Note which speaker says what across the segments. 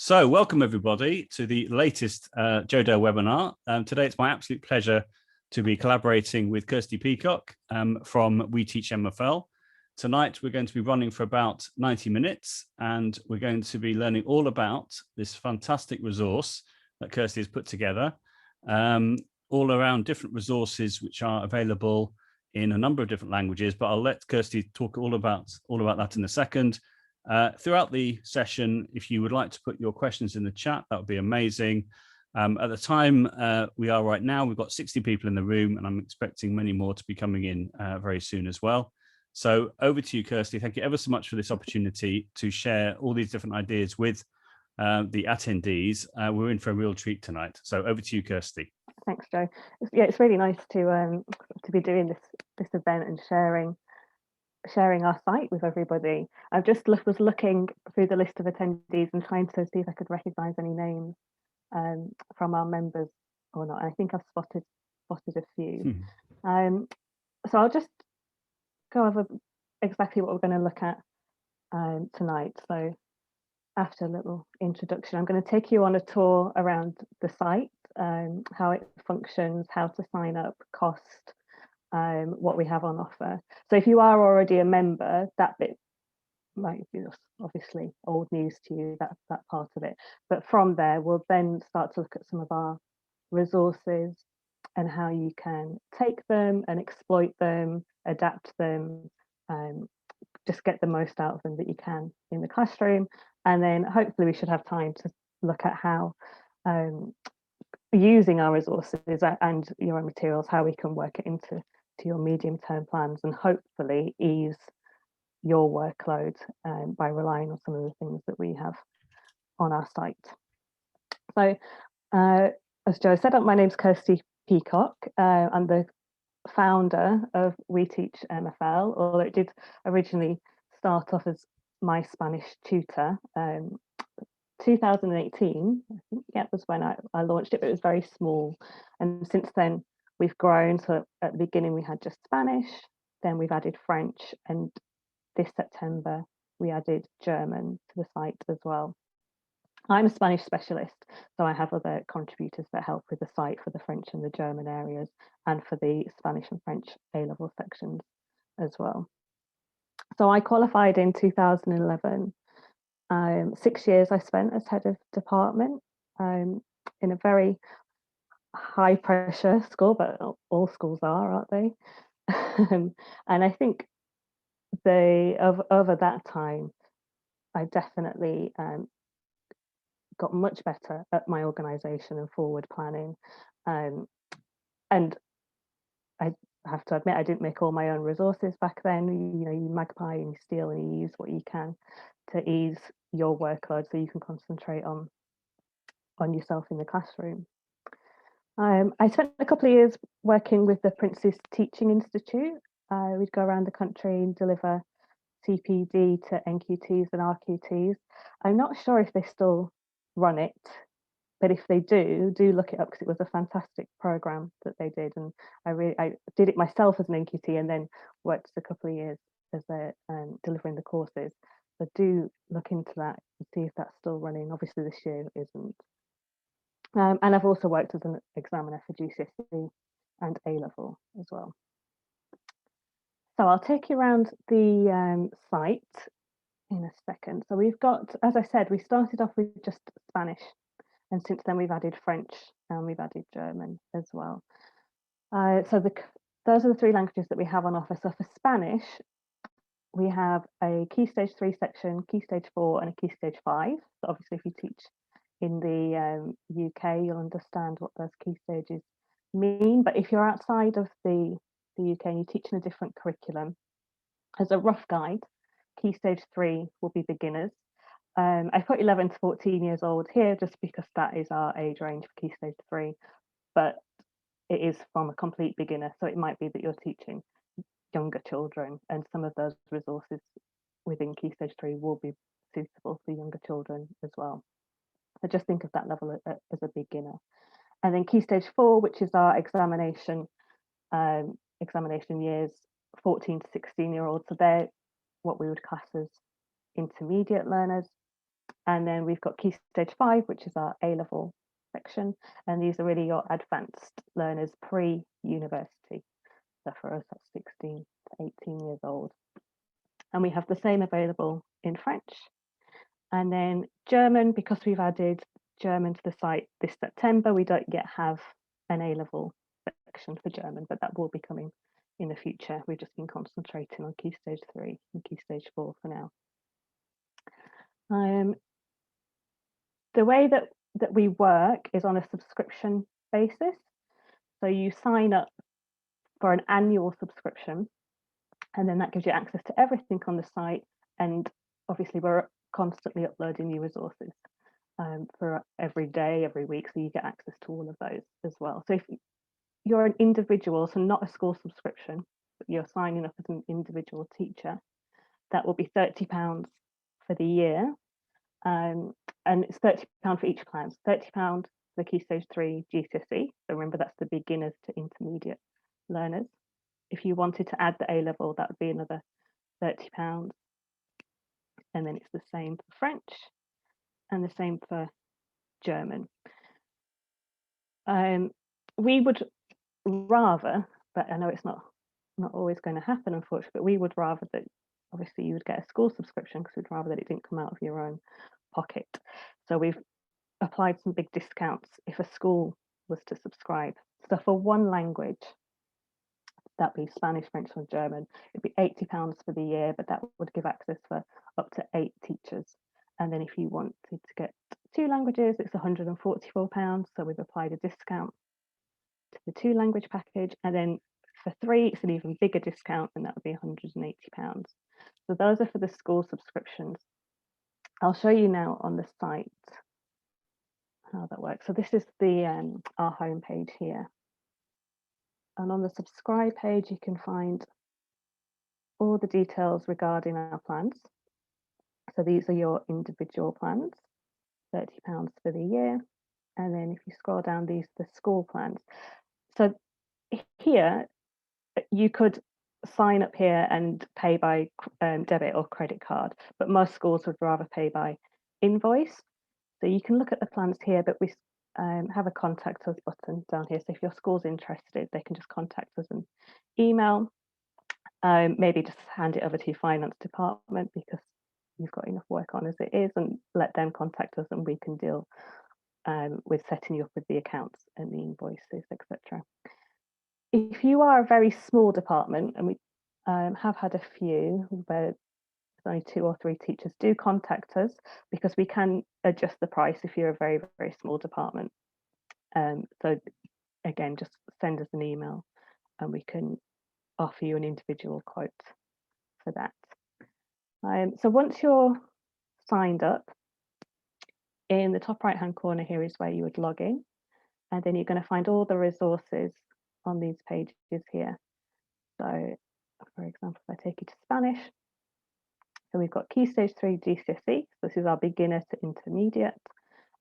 Speaker 1: So welcome everybody to the latest Jodo webinar. Today it's my absolute pleasure to be collaborating with Kirsty Peacock from We Teach MFL. Tonight we're going to be running for about 90 minutes and we're going to be learning all about this fantastic resource that Kirsty has put together, all around different resources which are available in a number of different languages, but I'll let Kirsty talk all about that in a second. Throughout the session, if you would like to put your questions in the chat, that would be amazing. At the time we are right now, we've got 60 people in the room and I'm expecting many more to be coming in very soon as well. So over to you, Kirsty. Thank you ever so much for this opportunity to share all these different ideas with the attendees. We're in for a real treat tonight. So over to you, Kirsty.
Speaker 2: Thanks, Joe. Yeah, it's really nice to be doing this event and sharing our site with everybody. I just was looking through the list of attendees and trying to see if I could recognize any names from our members or not. And I think I've spotted a few. So I'll just go over exactly what we're going to look at tonight. So after a little introduction, I'm going to take you on a tour around the site, how it functions, how to sign up, cost, what we have on offer. So if you are already a member, that bit might be obviously old news to you, that part of it. But from there, we'll then start to look at some of our resources and how you can take them and exploit them, adapt them, just get the most out of them that you can in the classroom. And then hopefully we should have time to look at how using our resources and your own materials, how we can work it into your medium-term plans and hopefully ease your workload by relying on some of the things that we have on our site. So as Joe said, my name's Kirsty Peacock. I'm the founder of We Teach MFL, although it did originally start off as my Spanish tutor. 2018, I think, yeah, was when I launched it, but it was very small. And since then, we've grown. So at the beginning, we had just Spanish, then we've added French, and this September, we added German to the site as well. I'm a Spanish specialist, so I have other contributors that help with the site for the French and the German areas and for the Spanish and French A-level sections as well. So I qualified in 2011. 6 years I spent as head of department in a very high pressure school, but all schools are, aren't they? And I think over that time, I definitely got much better at my organisation and forward planning. And I have to admit, I didn't make all my own resources back then. You know, you magpie and you steal and you use what you can to ease your workload so you can concentrate on yourself in the classroom. I spent a couple of years working with the Prince's Teaching Institute. We'd go around the country and deliver CPD to NQTs and RQTs. I'm not sure if they still run it, but if they do look it up, because it was a fantastic program that they did. And I did it myself as an NQT and then worked a couple of years as delivering the courses. So do look into that and see if that's still running. Obviously this year it isn't. And I've also worked as an examiner for GCSE and A-level as well. So I'll take you around the site in a second. So we've got, as I said, we started off with just Spanish, and since then we've added French and we've added German as well. So those are the three languages that we have on offer. So for Spanish, we have a Key Stage 3 section, Key Stage 4 and a Key Stage 5. So obviously if you teach in the UK, you'll understand what those key stages mean. But if you're outside of the UK and you teach in a different curriculum, as a rough guide, Key Stage 3 will be beginners. I put 11 to 14 years old here just because that is our age range for Key Stage 3, but it is from a complete beginner. So it might be that you're teaching younger children, and some of those resources within Key Stage 3 will be suitable for younger children as well. So just think of that level as a beginner. And then Key Stage 4, which is our examination years, 14 to 16-year-olds. So they're what we would class as intermediate learners. And then we've got Key Stage 5, which is our A-level section. And these are really your advanced learners pre-university. So for us, that's 16 to 18 years old. And we have the same available in French. And then German, because we've added German to the site this September, we don't yet have an A-level section for German, but that will be coming in the future. We've just been concentrating on Key Stage 3 and Key Stage 4 for now. The way that we work is on a subscription basis. So you sign up for an annual subscription, and then that gives you access to everything on the site. And obviously we're constantly uploading new resources for every day, every week, so you get access to all of those as well. So if you're an individual, so not a school subscription, but you're signing up as an individual teacher, that will be £30 for the year. And it's £30 for each class, £30 for the Key Stage 3 GCSE. So remember, that's the beginners to intermediate learners. If you wanted to add the A-level, that would be another £30. And then it's the same for French and the same for German. We would rather, but I know it's not always going to happen, unfortunately, but we would rather that obviously you would get a school subscription, because we'd rather that it didn't come out of your own pocket. So we've applied some big discounts if a school was to subscribe. So for one language, that'd be Spanish, French, or German, it'd be £80 for the year, but that would give access for up to 8 teachers. And then if you wanted to get 2 languages, it's £144. So we've applied a discount to the 2 language package. And then for 3, it's an even bigger discount, and that would be £180. So those are for the school subscriptions. I'll show you now on the site how that works. So this is the our homepage here. And on the subscribe page, you can find all the details regarding our plans. So these are your individual plans, £30 for the year. And then if you scroll down, these are the school plans. So here, you could sign up here and pay by debit or credit card, but most schools would rather pay by invoice. So you can look at the plans here, but we have a contact us button down here. So if your school's interested, they can just contact us and email. Maybe just hand it over to your finance department, because you've got enough work on as it is, and let them contact us, and we can deal with setting you up with the accounts and the invoices, etc. If you are a very small department, and we have had a few where only 2 or 3 teachers, do contact us, because we can adjust the price if you're a very, very small department. So again, just send us an email and we can offer you an individual quote for that. So once you're signed up, in the top right hand corner here is where you would log in, and then you're going to find all the resources on these pages here. So for example, if I take you to Spanish, so we've got Key Stage 3 GCSE, so this is our beginner to intermediate,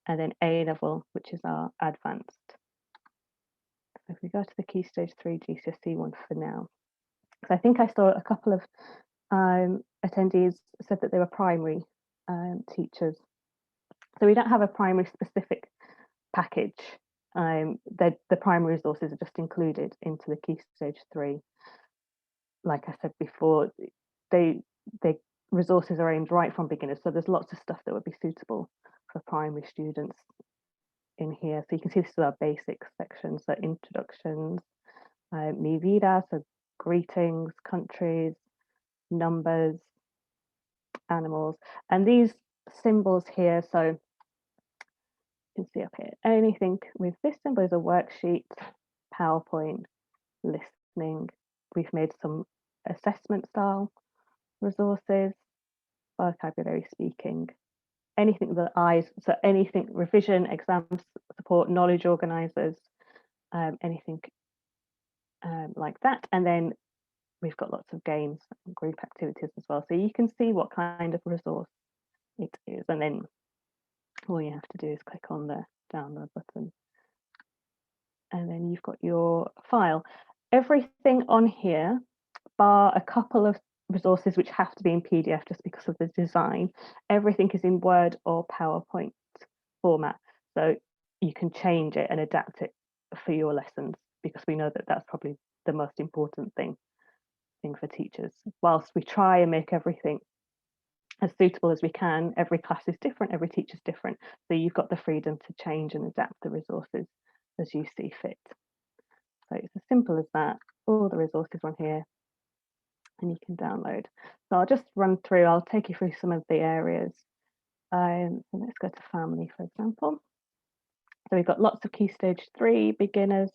Speaker 2: and then A-level, which is our advanced. So if we go to the Key Stage 3 GCSE one for now, so I think I saw a couple of attendees said that they were primary teachers. So we don't have a primary specific package. The primary resources are just included into the Key Stage 3. Like I said before, the resources are aimed right from beginners, so there's lots of stuff that would be suitable for primary students in here. So you can see this is our basics section, so introductions, mi vida, so greetings, countries, numbers, animals, and these symbols here. So you can see up here, anything with this symbol is a worksheet, PowerPoint, listening. We've made some assessment style resources, vocabulary speaking, anything that eyes, so anything revision, exam support, knowledge organisers, anything like that. And then we've got lots of games and group activities as well. So you can see what kind of resource it is. And then all you have to do is click on the download button. And then you've got your file. Everything on here, bar a couple of resources which have to be in PDF just because of the design. Everything is in Word or PowerPoint format, so you can change it and adapt it for your lessons, because we know that that's probably the most important thing for teachers. Whilst we try and make everything as suitable as we can, every class is different, every teacher is different, so you've got the freedom to change and adapt the resources as you see fit. So it's as simple as that. All the resources on here, and you can download. So I'll just run through, I'll take you through some of the areas. So let's go to family, for example. So we've got lots of Key Stage 3 beginners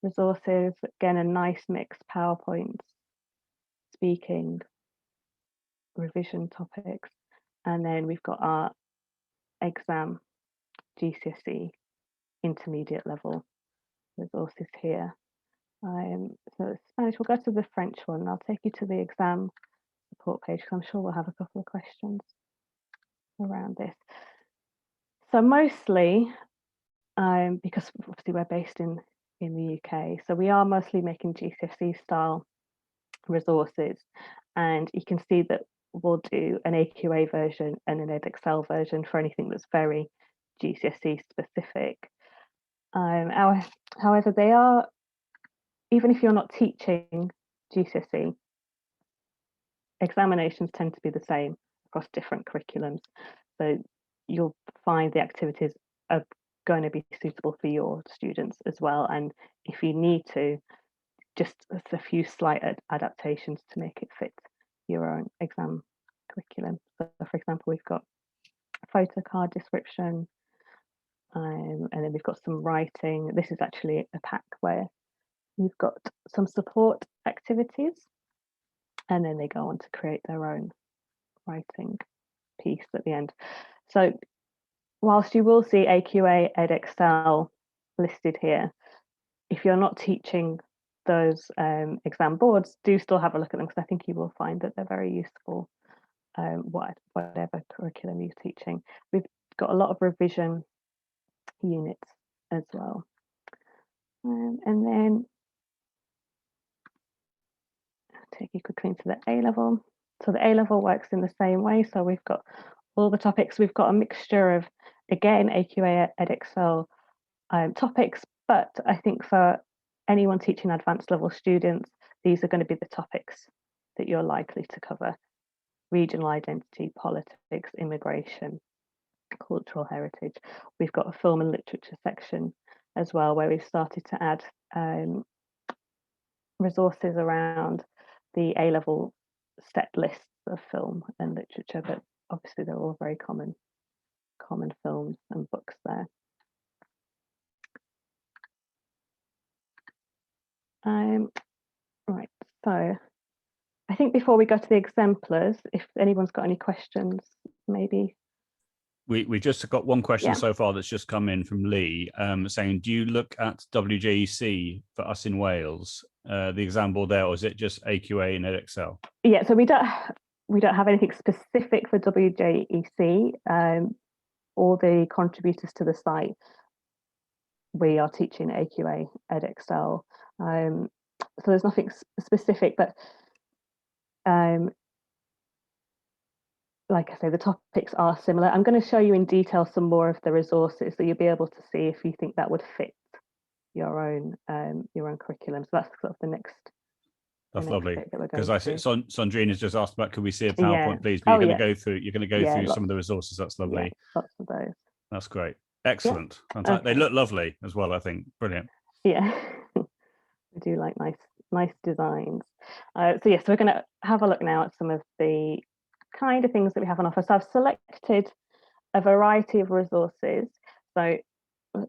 Speaker 2: resources, again, a nice mix: PowerPoint, speaking, revision topics, and then we've got our exam GCSE intermediate level resources here. So Spanish, we'll go to the French one. I'll take you to the exam support page, because I'm sure we'll have a couple of questions around this. So mostly, because obviously we're based in the UK, so we are mostly making GCSE style resources, and you can see that we'll do an AQA version and an Edexcel version for anything that's very GCSE specific. However, they are, even if you're not teaching GCSE, examinations tend to be the same across different curriculums. So you'll find the activities are going to be suitable for your students as well. And if you need to, just a few slight adaptations to make it fit your own exam curriculum. So for example, we've got photo card description, and then we've got some writing. This is actually a pack where you've got some support activities, and then they go on to create their own writing piece at the end. So whilst you will see AQA, Edexcel listed here, if you're not teaching those exam boards, do still have a look at them, because I think you will find that they're very useful, whatever curriculum you're teaching. We've got a lot of revision units as well. And then I'll take you quickly into the A level. So the A level works in the same way. So we've got all the topics. We've got a mixture of, again, AQA, Edexcel topics, but I think for anyone teaching advanced level students, these are going to be the topics that you're likely to cover: regional identity, politics, immigration, cultural heritage. We've got a film and literature section as well, where we've started to add resources around the A-level set lists of film and literature, but obviously they're all very common films and books there. Right, so I think before we go to the exemplars, if anyone's got any questions, maybe.
Speaker 1: We just got one question so far that's just come in from Lee, saying, do you look at WJEC for us in Wales, the exam board there, or is it just AQA and Edexcel?
Speaker 2: Yeah, so we don't have anything specific for WJEC. All the contributors to the site, we are teaching AQA, Edexcel. So there's nothing specific, but like I say, the topics are similar. I'm going to show you in detail some more of the resources, so you'll be able to see if you think that would fit your own curriculum. So that's sort of the next.
Speaker 1: That's lovely, because I see Sandrina's just asked about, could we see a PowerPoint, please? But you're going to go through some of the resources. That's lovely.
Speaker 2: Yeah, lots of those.
Speaker 1: That's great. Excellent. Okay. They look lovely as well, I think. Brilliant.
Speaker 2: Yeah, we do like nice designs. So yes, we're going to have a look now at some of the kind of things that we have on offer. So I've selected a variety of resources. So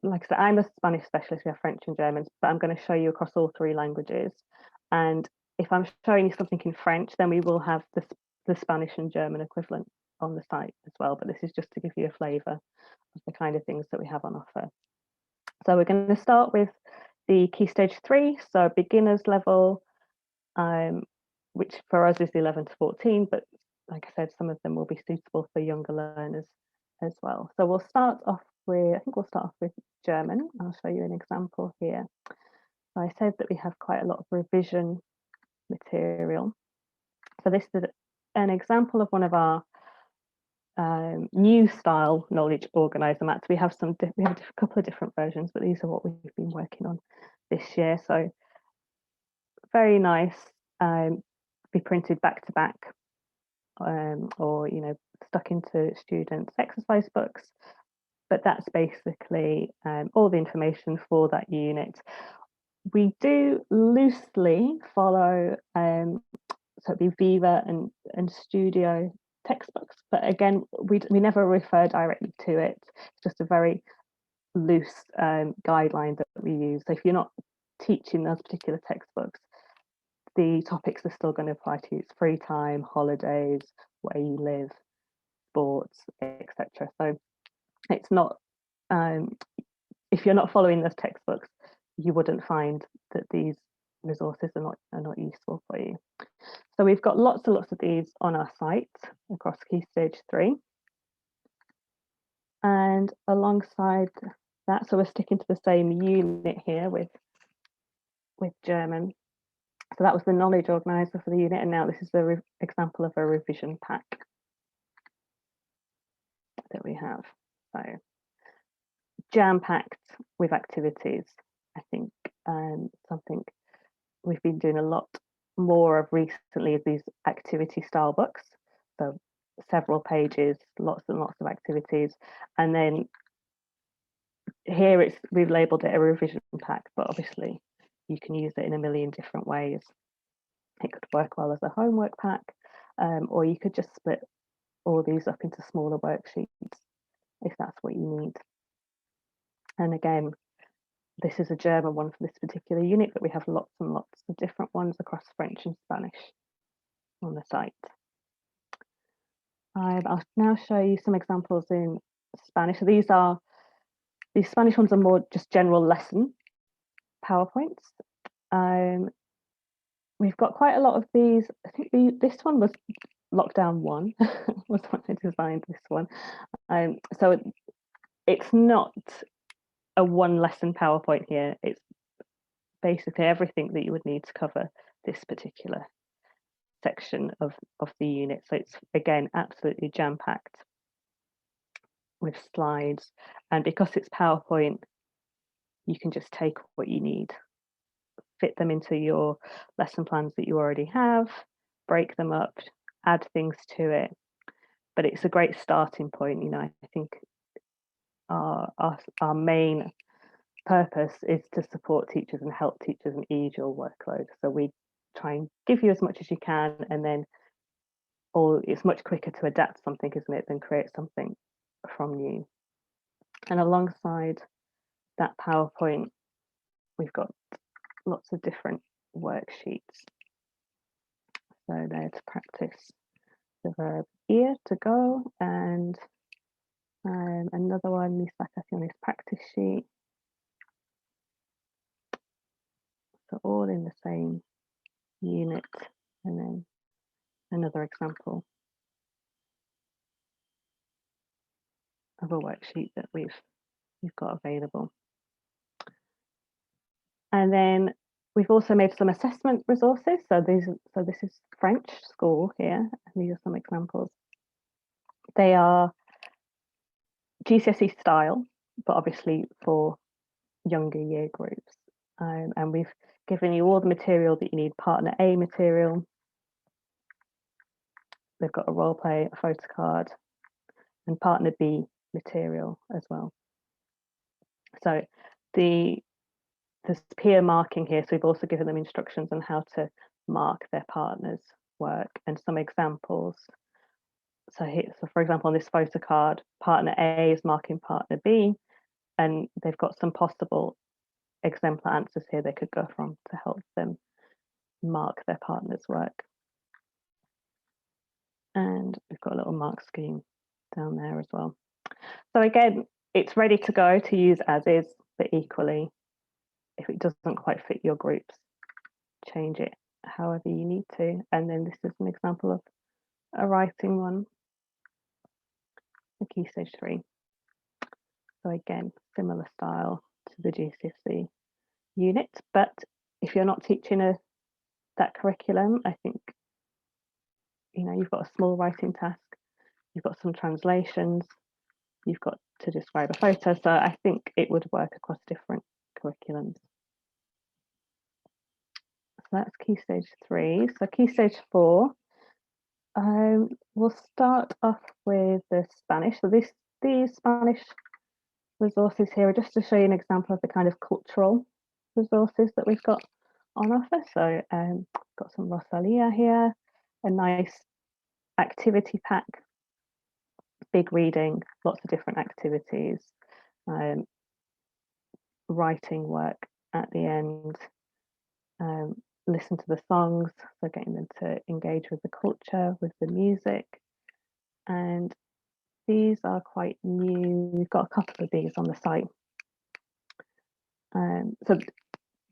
Speaker 2: like I said, I'm a Spanish specialist, we have French and German, but I'm going to show you across all 3 languages. And if I'm showing you something in French, then we will have the Spanish and German equivalent on the site as well. But this is just to give you a flavour of the kind of things that we have on offer. So we're going to start with the Key Stage 3, so beginners level, which for us is 11 to 14, but like I said, some of them will be suitable for younger learners as well. So we'll start off with, German. I'll show you an example here. So I said that we have quite a lot of revision material. So So this is an example of one of our new style knowledge organizer mats. We have a couple of different versions, but these are what we've been working on this year. So very nice, be printed back to back, or stuck into students' exercise books. But that's basically all the information for that unit. We do loosely follow, so it'd be Viva and Studio textbooks, but again, we never refer directly to it. It's just a very loose guideline that we use. So if you're not teaching those particular textbooks, the topics are still going to apply to you. It's free time, holidays, where you live, sports, etc. So it's not, if you're not following those textbooks, you wouldn't find that these resources are not useful for you. So we've got lots and lots of these on our site across Key Stage 3. And alongside that, so we're sticking to the same unit here with German. So that was the knowledge organizer for the unit, and now this is the example of a revision pack that we have. So jam-packed with activities, I think, something we've been doing a lot more of recently is these activity style books. So several pages, lots and lots of activities, and then here we've labeled it a revision pack, but obviously you can use it in a million different ways. It could work well as a homework pack, or you could just split all these up into smaller worksheets if that's what you need. And again, this is a German one for this particular unit, but we have lots and lots of different ones across French and Spanish on the site. I'll now show you some examples in Spanish. So these Spanish ones are more just general lesson PowerPoints. We've got quite a lot of these. I think this one was lockdown 1 was when I designed this one. So it's not a one lesson PowerPoint here. It's basically everything that you would need to cover this particular section of the unit. So it's again absolutely jam-packed with slides, and because it's PowerPoint, you can just take what you need, fit them into your lesson plans that you already have, break them up, add things to it. But it's a great starting point. I think our main purpose is to support teachers and help teachers and ease your workload. So we try and give you as much as you can, and then it's much quicker to adapt something, isn't it, than create something from new. And alongside that PowerPoint, we've got lots of different worksheets. So there to practice the verb ir, to go, and another one, mis vacaciones practice sheet. So all in the same unit, and then another example of a worksheet that we've got available. And then we've also made some assessment resources. So this is French school here, and these are some examples. They are GCSE style, but obviously for younger year groups. And we've given you all the material that you need. Partner A material. They've got a role play, a photo card, and partner B material as well. So there's peer marking here. So we've also given them instructions on how to mark their partner's work and some examples. So for example, on this photo card, partner A is marking partner B, and they've got some possible exemplar answers here they could go from to help them mark their partner's work. And we've got a little mark scheme down there as well. So again, it's ready to go to use as is, but equally, if it doesn't quite fit your groups, change it however you need to. And then this is an example of a writing one, the Key Stage 3. So again, similar style to the GCSE unit, but if you're not teaching that curriculum, I think you've got a small writing task, you've got some translations, you've got to describe a photo. So I think it would work across different curriculums. So that's Key Stage 3. So Key Stage 4, we'll start off with the Spanish. So these Spanish resources here are just to show you an example of the kind of cultural resources that we've got on offer. So got some Rosalia here, a nice activity pack, big reading, lots of different activities, writing work at the end, listen to the songs, so getting them to engage with the culture, with the music. And these are quite new. We've got a couple of these on the site. So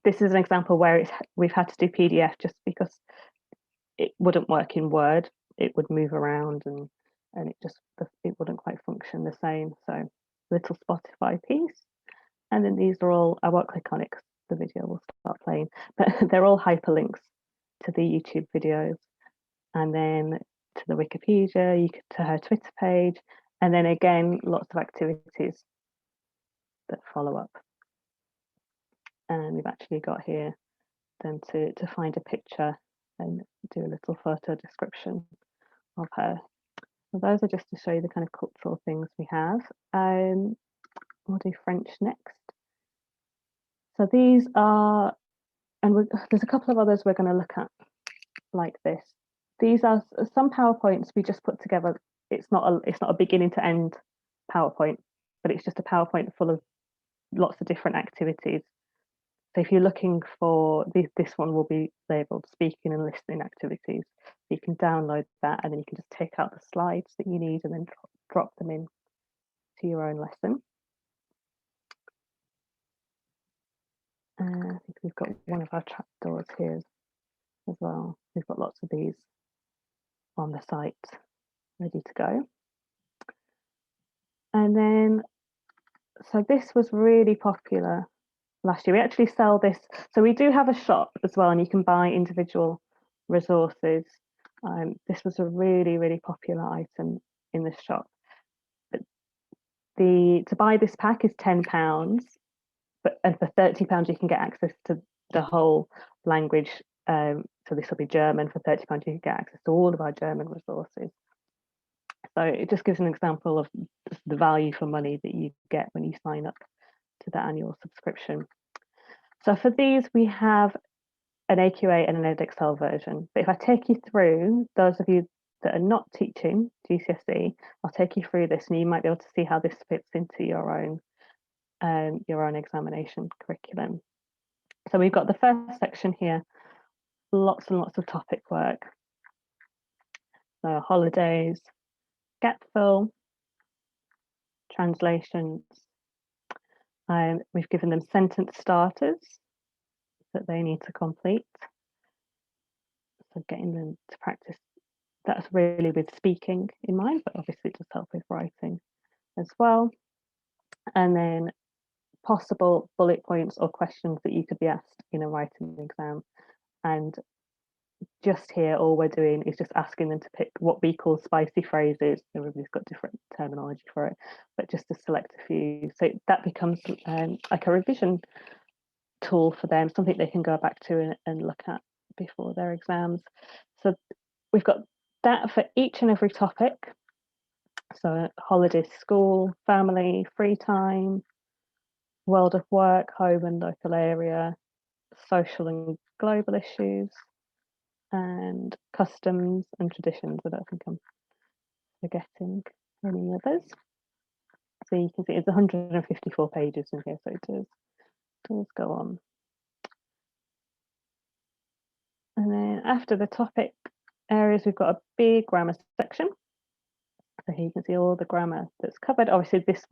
Speaker 2: this is an example where we've had to do PDF just because it wouldn't work in Word. It would move around and it wouldn't quite function the same. So little Spotify piece. And then these are all, I won't click on it because the video will start playing, but they're all hyperlinks to the YouTube videos, and then to the Wikipedia, to her Twitter page, and then again, lots of activities that follow up. And we've actually got here then to find a picture and do a little photo description of her. So those are just to show you the kind of cultural things we have. We'll do French next. So these are, and there's a couple of others we're going to look at like this. These are some PowerPoints we just put together. It's not a beginning to end PowerPoint, but it's just a PowerPoint full of lots of different activities. So if you're looking for this one will be labeled speaking and listening activities. You can download that and then you can just take out the slides that you need and then drop them in to your own lesson. I think we've got one of our trapdoors here as well. We've got lots of these on the site ready to go. And then, so this was really popular last year. We actually sell this. So we do have a shop as well, and you can buy individual resources. This was a really, really popular item in the shop. But to buy this pack is £10, and for £30 you can get access to the whole language. So this will be German. For £30 you can get access to all of our German resources. So it just gives an example of the value for money that you get when you sign up to the annual subscription. So for these, we have an AQA and an edXL version. But if I take you through, those of you that are not teaching GCSE, I'll take you through this and you might be able to see how this fits into your own examination curriculum. So we've got the first section here, lots and lots of topic work. So holidays, gap fill, translations. We've given them sentence starters that they need to complete. So getting them to practice, that's really with speaking in mind, but obviously it does help with writing as well. And then possible bullet points or questions that you could be asked in a writing exam. And just here, all we're doing is just asking them to pick what we call spicy phrases. Everybody's got different terminology for it, but just to select a few. So that becomes like a revision tool for them, something they can go back to and look at before their exams. So we've got that for each and every topic. So holidays, school, family, free time, world of work, home and local area, social and global issues, and customs and traditions. I don't think I'm forgetting any others. So you can see it's 154 pages in here, so it does go on. And then after the topic areas, we've got a big grammar section. So here you can see all the grammar that's covered. Obviously, this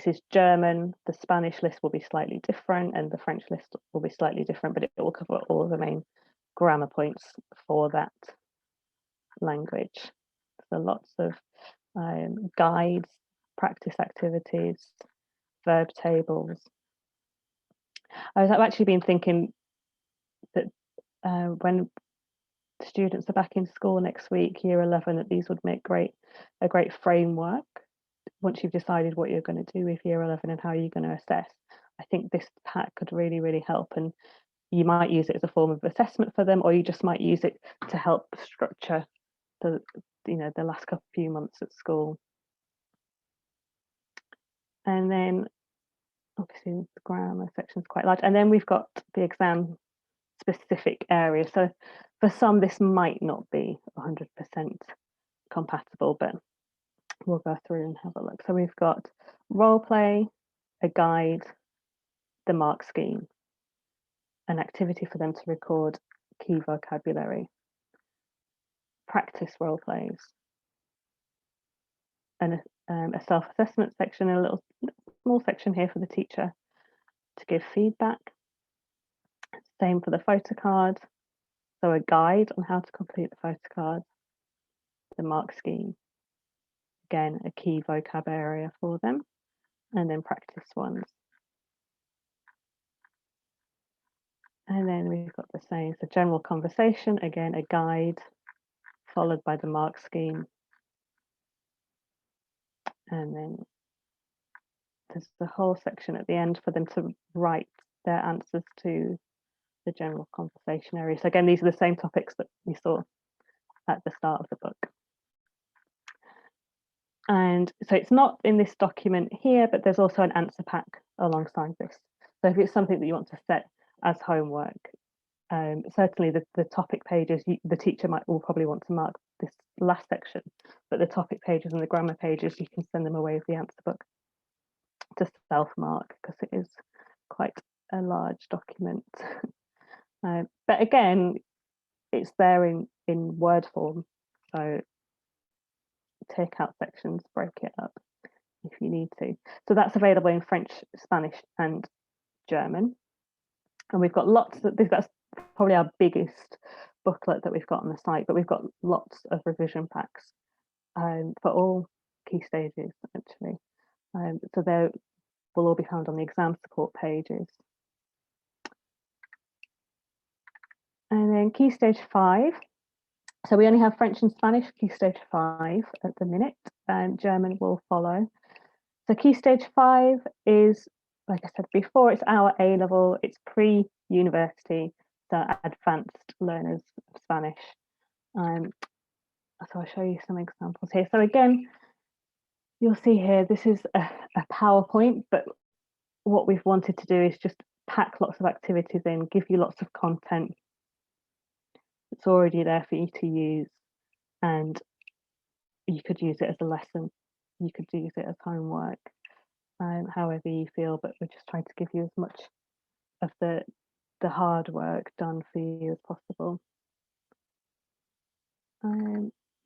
Speaker 2: is German. The Spanish list will be slightly different, and the French list will be slightly different, but it will cover all of the main grammar points for that language. So lots of guides, practice activities, verb tables. I've actually been thinking that when students are back in school next week, year 11, that these would make a great framework once you've decided what you're going to do with year 11 and how you're going to assess. I think this pack could really, really help, and you might use it as a form of assessment for them, or you just might use it to help structure the last few months at school. And then obviously the grammar section is quite large, and then we've got the exam specific area. So for some this might not be 100% compatible, but we'll go through and have a look. So we've got role play, a guide, the mark scheme, an activity for them to record key vocabulary, practice role plays, and a self-assessment section, and a little small section here for the teacher to give feedback. Same for the photo card, so a guide on how to complete the photo card, the mark scheme, again a key vocab area for them, and then practice ones. And then we've got the same, so general conversation, again a guide, followed by the mark scheme. And then there's the whole section at the end for them to write their answers to the general conversation area. So again, these are the same topics that we saw at the start of the book. And so it's not in this document here, but there's also an answer pack alongside this. So if it's something that you want to set as homework, certainly the topic pages, the teacher will probably want to mark this last section, but the topic pages and the grammar pages, you can send them away with the answer book to self-mark, because it is quite a large document. But again, it's there in Word form, so take out sections, break it up if you need to. So that's available in French, Spanish and German. And we've got lots of this, that's probably our biggest booklet that we've got on the site, but we've got lots of revision packs for all key stages actually. So they will all be found on the exam support pages. And then Key Stage 5. So we only have French and Spanish Key Stage 5 at the minute, and German will follow. So Key Stage 5 is, like I said before, it's our A-level, it's pre-university, so advanced learners of Spanish. So I'll show you some examples here. So again, you'll see here, this is a PowerPoint, but what we've wanted to do is just pack lots of activities in, give you lots of content. It's already there for you to use, and you could use it as a lesson. You could use it as homework, however you feel, but we're just trying to give you as much of the hard work done for you as possible.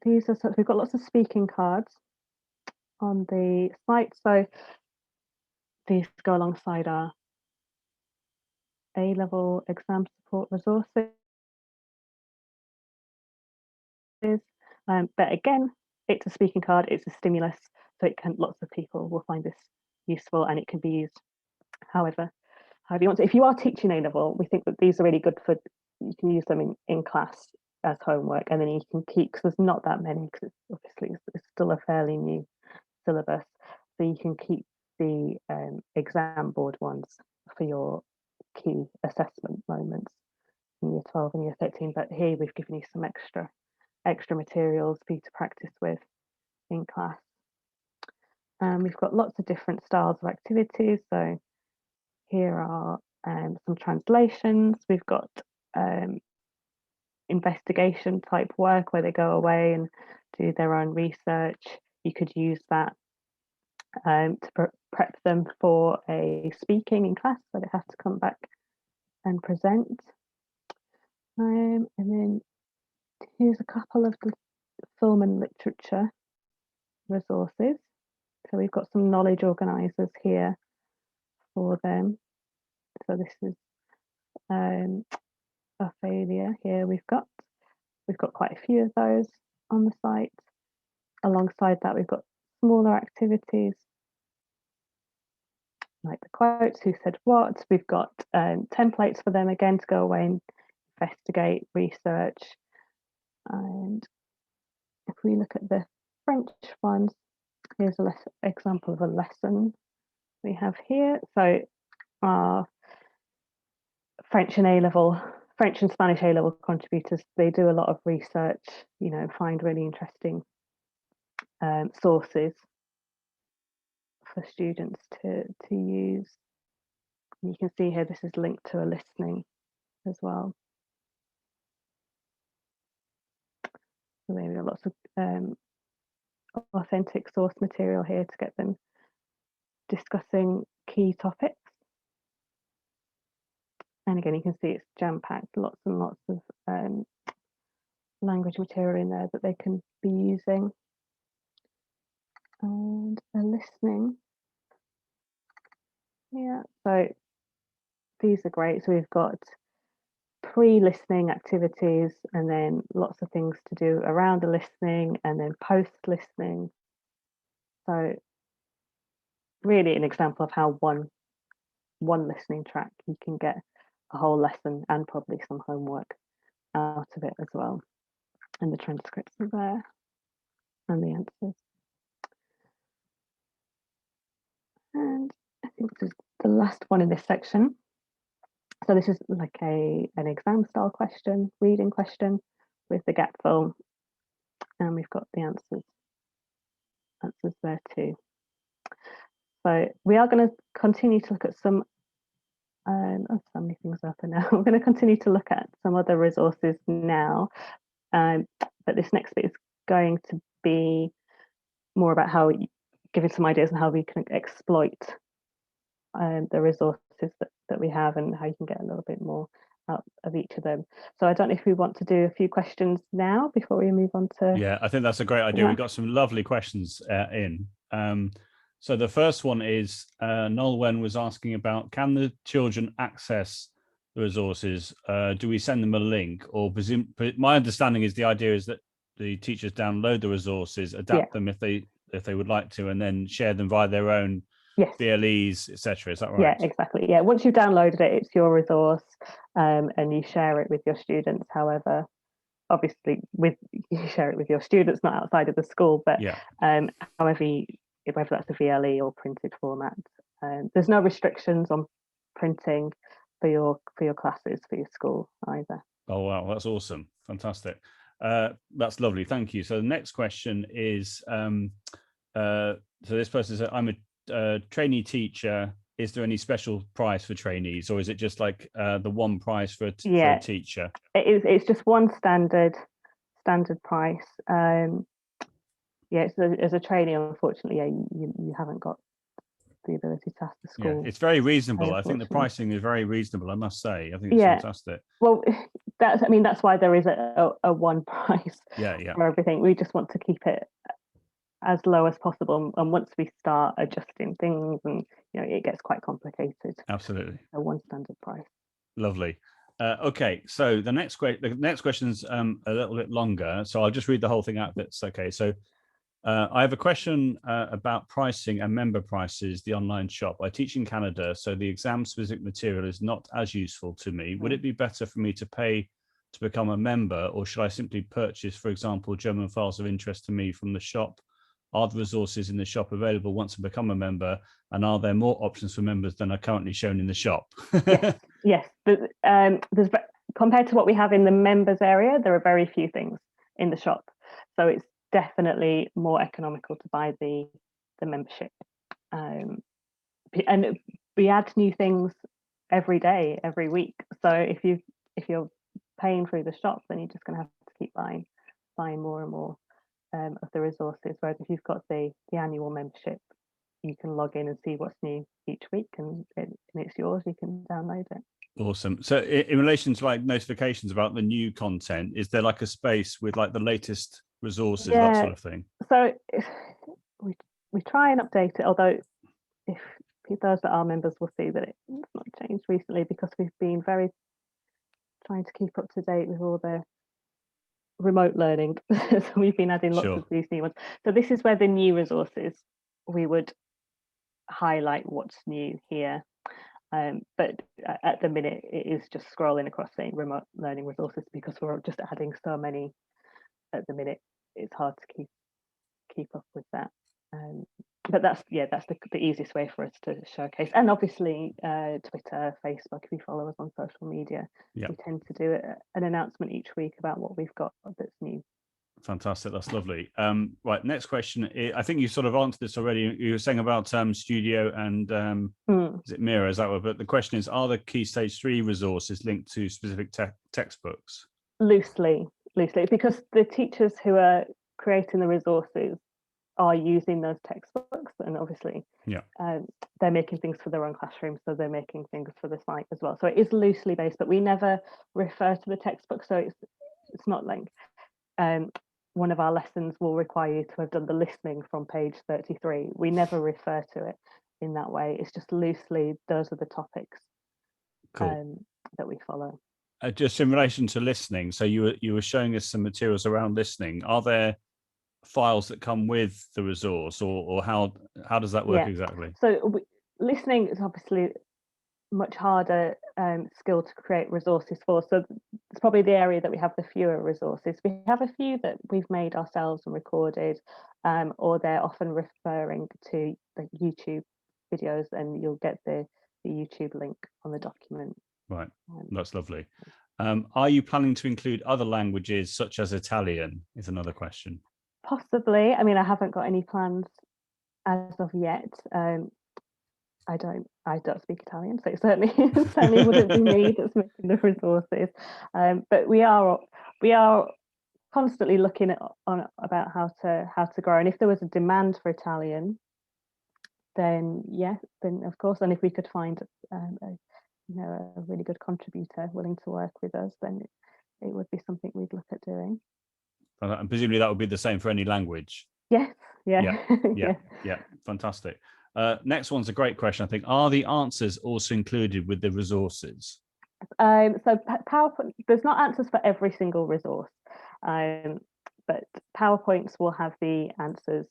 Speaker 2: We've got lots of speaking cards on the site, so these go alongside our A-level exam support resources. But again, it's a speaking card, it's a stimulus, so lots of people will find this useful, and it can be used however you want to. If you are teaching A-level, we think that these are really good for, you can use them in class as homework, and then you can keep, because there's not that many, because obviously it's still a fairly new syllabus, so you can keep the exam board ones for your key assessment moments in year 12 and year 13. But here we've given you some extra materials for you to practice with in class. We've got lots of different styles of activities. So here are some translations. We've got investigation type work where they go away and do their own research. You could use that to prep them for a speaking in class, so they have to come back and present. And then here's a couple of the film and literature resources. So we've got some knowledge organisers here for them. So this is a failure here. We've got quite a few of those on the site. Alongside that, we've got smaller activities like the quotes, who said what. We've got templates for them again to go away and investigate, research. And if we look at the French ones, here's an example of a lesson we have here. So our French and Spanish A-level contributors, they do a lot of research, find really interesting sources for students to use. You can see here, this is linked to a listening as well. So there are lots of authentic source material here to get them discussing key topics. And again, you can see it's jam-packed, lots and lots of language material in there that they can be using. And a listening. Yeah, so these are great. So we've got pre-listening activities and then lots of things to do around the listening and then post-listening. So really an example of how one listening track, you can get a whole lesson and probably some homework out of it as well. And the transcripts are there and the answers. And I think this is the last one in this section. So this is like an exam style question, reading question with the gap fill. And we've got the answers there too. So we are going to continue to look at some, so many things open now. We're going to continue to look at some other resources now. But this next bit is going to be more about how, giving some ideas on how we can exploit the resources that we have and how you can get a little bit more out of each of them. So I don't know if we want to do a few questions now before we move on to...
Speaker 1: Yeah, I think that's a great idea. We've got some lovely questions in. So the first one is, Noel Wen was asking about, can the children access the resources? Do we send them a link, or presume? My understanding is the idea is that the teachers download the resources, adapt them if they would like to, and then share them via their own BLEs, etc. Is that right?
Speaker 2: Yeah, exactly. Yeah, once you've downloaded it, it's your resource, and you share it with your students. However, obviously, you share it with your students, not outside of the school. But however, whether that's a VLE or printed format, there's no restrictions on printing for your classes, for your school either.
Speaker 1: Oh wow, that's awesome, fantastic. That's lovely, thank you. So the next question is, so this person said, I'm a trainee teacher. Is there any special price for trainees, or is it just like the one price for a teacher?
Speaker 2: It's just one standard price. So as a trainee, unfortunately, you haven't got the ability to ask the school.
Speaker 1: Yeah, it's very reasonable. I think the pricing is very reasonable, I must say. I think it's fantastic.
Speaker 2: Well, that's why there is a one price for everything. We just want to keep it as low as possible, and once we start adjusting things, and it gets quite complicated.
Speaker 1: Absolutely.
Speaker 2: A one standard price.
Speaker 1: Lovely. Okay, so the next question's a little bit longer, so I'll just read the whole thing out if it's okay. So I have a question about pricing and member prices, the online shop. I teach in Canada, so the exam-specific material is not as useful to me. Would it be better for me to pay to become a member, or should I simply purchase, for example, German files of interest to me from the shop? Are the resources in the shop available once I become a member, and are there more options for members than are currently shown in the shop?
Speaker 2: Yes. There's compared to what we have in the members area, there are very few things in the shop, so it's definitely more economical to buy the membership, and we add new things every day, every week. So if you're paying through the shop, then you're just going to have to keep buying more and more of the resources. Whereas if you've got the annual membership, you can log in and see what's new each week, and it's yours. You can download it.
Speaker 1: Awesome. So in relation to like notifications about the new content, is there like a space with like the latest resources, that sort of thing?
Speaker 2: So we try and update it, although if those that are members will see that it's not changed recently, because we've been very trying to keep up to date with all the remote learning. So we've been adding lots of these new ones. So this is where the new resources, we would highlight what's new here. But at the minute, it is just scrolling across saying remote learning resources, because we're just adding so many at the minute it's hard to keep up with that. But that's the easiest way for us to showcase. And obviously Twitter, Facebook, if you follow us on social media, we tend to do an announcement each week about what we've got that's new.
Speaker 1: Fantastic, that's lovely. Right, next question. I think you sort of answered this already. You were saying about Studio and is it Mira, is that what? But the question is, are the Key Stage 3 resources linked to specific textbooks?
Speaker 2: Loosely, because the teachers who are creating the resources are using those textbooks, and obviously they're making things for their own classroom, so they're making things for the site as well. So it is loosely based, but we never refer to the textbook. So it's not like one of our lessons will require you to have done the listening from page 33. We never refer to it in that way. It's just loosely, those are the topics that we follow.
Speaker 1: Just in relation to listening, so you were showing us some materials around listening. Are there files that come with the resource, or how does that work exactly?
Speaker 2: So listening is obviously much harder skill to create resources for. So it's probably the area that we have the fewer resources. We have a few that we've made ourselves and recorded, or they're often referring to the YouTube videos, and you'll get the YouTube link on the document.
Speaker 1: Right, that's lovely. Are you planning to include other languages such as Italian? Is another question.
Speaker 2: Possibly. I mean, I haven't got any plans as of yet. I don't speak Italian, so it certainly wouldn't be me that's making the resources. But we are constantly looking about how to grow. And if there was a demand for Italian, then of course. And if we could find a really good contributor willing to work with us, then it would be something we'd look at doing.
Speaker 1: And presumably that would be the same for any language.
Speaker 2: Yes. Yeah.
Speaker 1: Fantastic. Next one's a great question, I think. Are the answers also included with the resources?
Speaker 2: So PowerPoint, there's not answers for every single resource, but PowerPoints will have the answers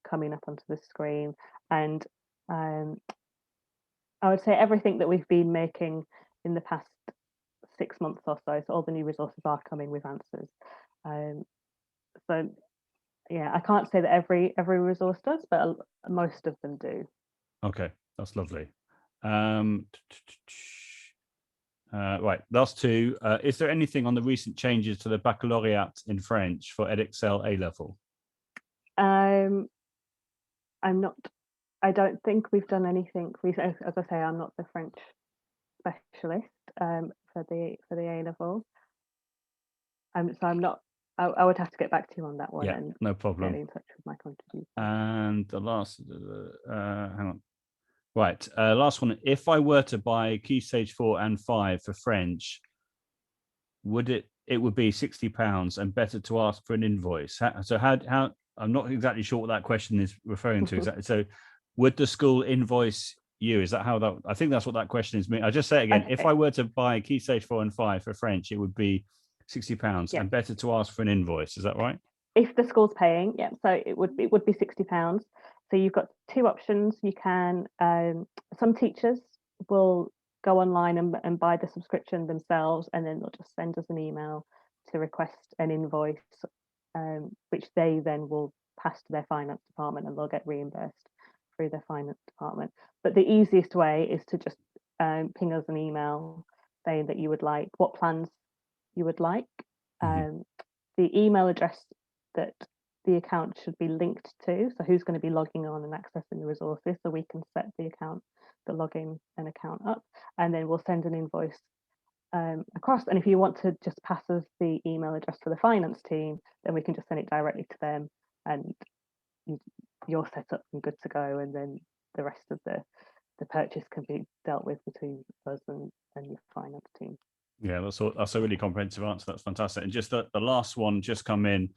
Speaker 2: coming up onto the screen. And I would say everything that we've been making in the past 6 months or so all the new resources are coming with answers. So yeah, I can't say that every resource does, but most of them do.
Speaker 1: Okay, that's lovely. Right, last two. Is there anything on the recent changes to the Baccalaureate in French for Edexcel A-level?
Speaker 2: I don't think we've done anything recently. As I say, I'm not the French specialist for the A-level. So I'm not. I would have to get back to you on that one.
Speaker 1: Yeah,
Speaker 2: and
Speaker 1: no problem.
Speaker 2: Get in touch with my contributor.
Speaker 1: And the last, hang on. Right, last one. If I were to buy Key Stage 4 and 5 for French, it would be £60 and better to ask for an invoice. So how I'm not exactly sure what that question is referring to exactly. So would the school invoice you? Is that how that? I think that's what that question is. I'll just say it again. Okay. If I were to buy Key Stage 4 and 5 for French, it would be £60 and better to ask for an invoice. Is that right?
Speaker 2: If the school's paying, yeah. So it would be £60. So you've got two options. You can. Some teachers will go online and buy the subscription themselves, and then they'll just send us an email to request an invoice, which they then will pass to their finance department, and they'll get reimbursed through their finance department. But the easiest way is to just ping us an email saying that you would like what plans you would like. The email address that the account should be linked to, so who's going to be logging on and accessing the resources, so we can set the login and account up, and then we'll send an invoice across. And if you want to just pass us the email address for the finance team, then we can just send it directly to them, and you're set up and good to go, and then the rest of the purchase can be dealt with between us and your finance team.
Speaker 1: Yeah, that's a really comprehensive answer. That's fantastic. And just the last one just come in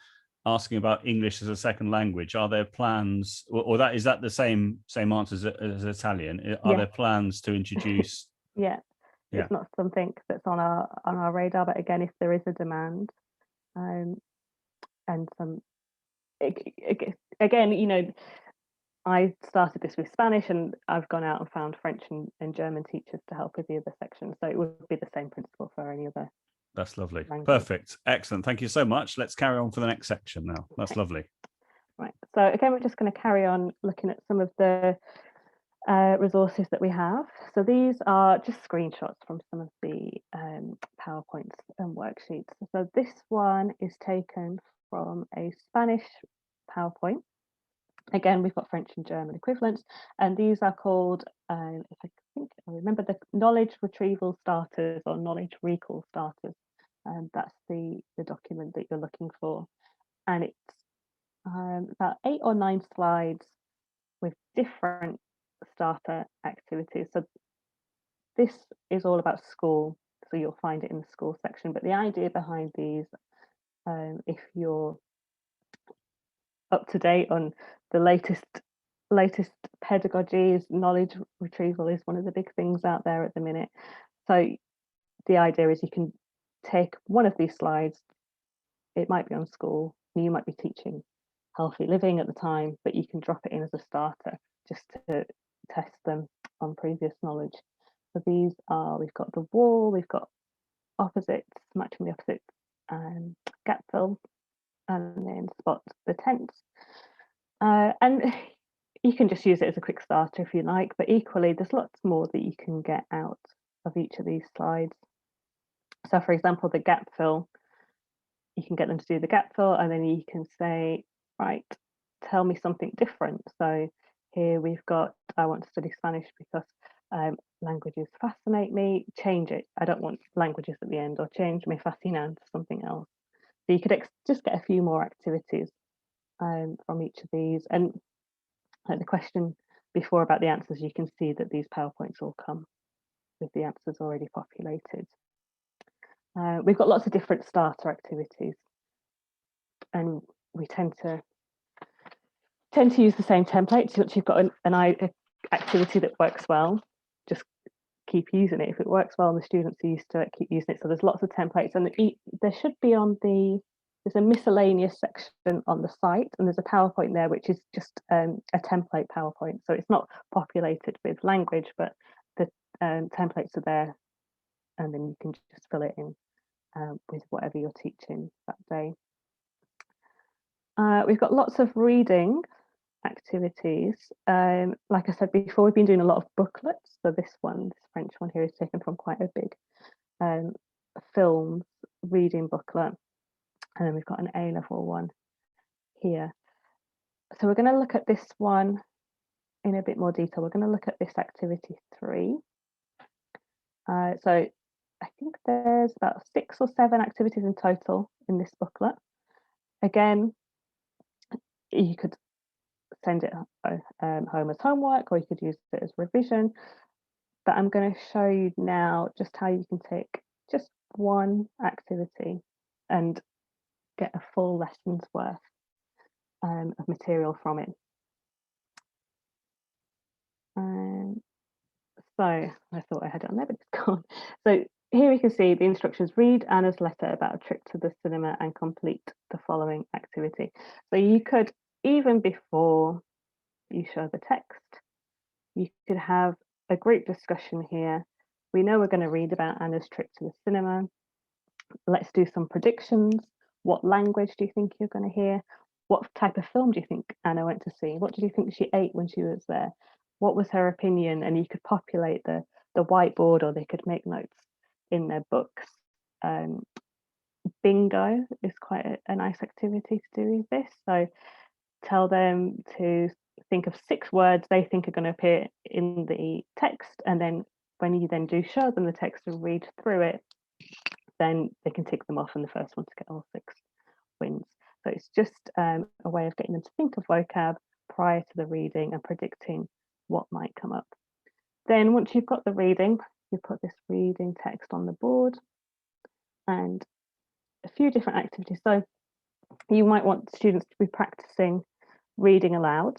Speaker 1: asking about English as a second language. Are there plans, or is that the same answer as Italian? Are there plans to introduce?
Speaker 2: It's not something that's on our radar, but again, if there is a demand, and some again, I started this with Spanish, and I've gone out and found French and German teachers to help with the other sections. So it would be the same principle for any other
Speaker 1: That's lovely.
Speaker 2: language.
Speaker 1: Perfect. Excellent. Thank you so much. Let's carry on for the next section now. That's lovely.
Speaker 2: Right. So again, we're just going to carry on looking at some of the resources that we have. So these are just screenshots from some of the PowerPoints and worksheets. So this one is taken from a Spanish PowerPoint. Again, we've got French and German equivalents, and these are called, if I think I remember, the knowledge retrieval starters or knowledge recall starters. And that's the document that you're looking for. And it's about 8 or 9 slides with different starter activities. So this is all about school, so you'll find it in the school section. But the idea behind these, if you're up to date on the latest pedagogies, knowledge retrieval is one of the big things out there at the minute. So the idea is you can take one of these slides, it might be on school, you might be teaching healthy living at the time, but you can drop it in as a starter just to test them on previous knowledge. So these are, we've got the wall, we've got opposites, matching the opposites, gap fill, and then spot the tense. And you can just use it as a quick starter if you like, but equally there's lots more that you can get out of each of these slides. So for example, the gap fill, you can get them to do the gap fill, and then you can say, right, tell me something different. So here we've got, I want to study Spanish because languages fascinate me, change it. I don't want languages at the end, or change me fascinan to something else. So you could just get a few more activities from each of these. And the question before about the answers, you can see that these PowerPoints all come with the answers already populated. We've got lots of different starter activities, and we tend to use the same templates. Once you've got an activity that works well, just keep using it. If it works well and the students are used to it, keep using it. So there's lots of templates, and there should be there's a miscellaneous section on the site, and there's a PowerPoint there which is just a template PowerPoint. So it's not populated with language, but the templates are there, and then you can just fill it in with whatever you're teaching that day. We've got lots of reading activities. Like I said before, we've been doing a lot of booklets. So this French one here is taken from quite a big film reading booklet. And then we've got an A-level one here. So we're going to look at this one in a bit more detail. We're going to look at this activity 3. So I think there's about 6 or 7 activities in total in this booklet. Again, you could send it home as homework, or you could use it as revision. But I'm going to show you now just how you can take just one activity and get a full lesson's worth of material from it. So I thought I had it on there, but it's gone. So here we can see the instructions: read Anna's letter about a trip to the cinema and complete the following activity. So you could, even before you show the text, you could have a group discussion here. We know we're going to read about Anna's trip to the cinema. Let's do some predictions. What language do you think you're going to hear? What type of film do you think Anna went to see? What did you think she ate when she was there? What was her opinion? And you could populate the whiteboard, or they could make notes in their books. Bingo is quite a nice activity to do with this. So tell them to think of 6 words they think are going to appear in the text, and then when you then do show them the text and read through it, then they can tick them off, and the first one to get all 6 wins. So it's just a way of getting them to think of vocab prior to the reading and predicting what might come up. Then once you've got the reading, you put this reading text on the board and a few different activities. So you might want students to be practicing reading aloud.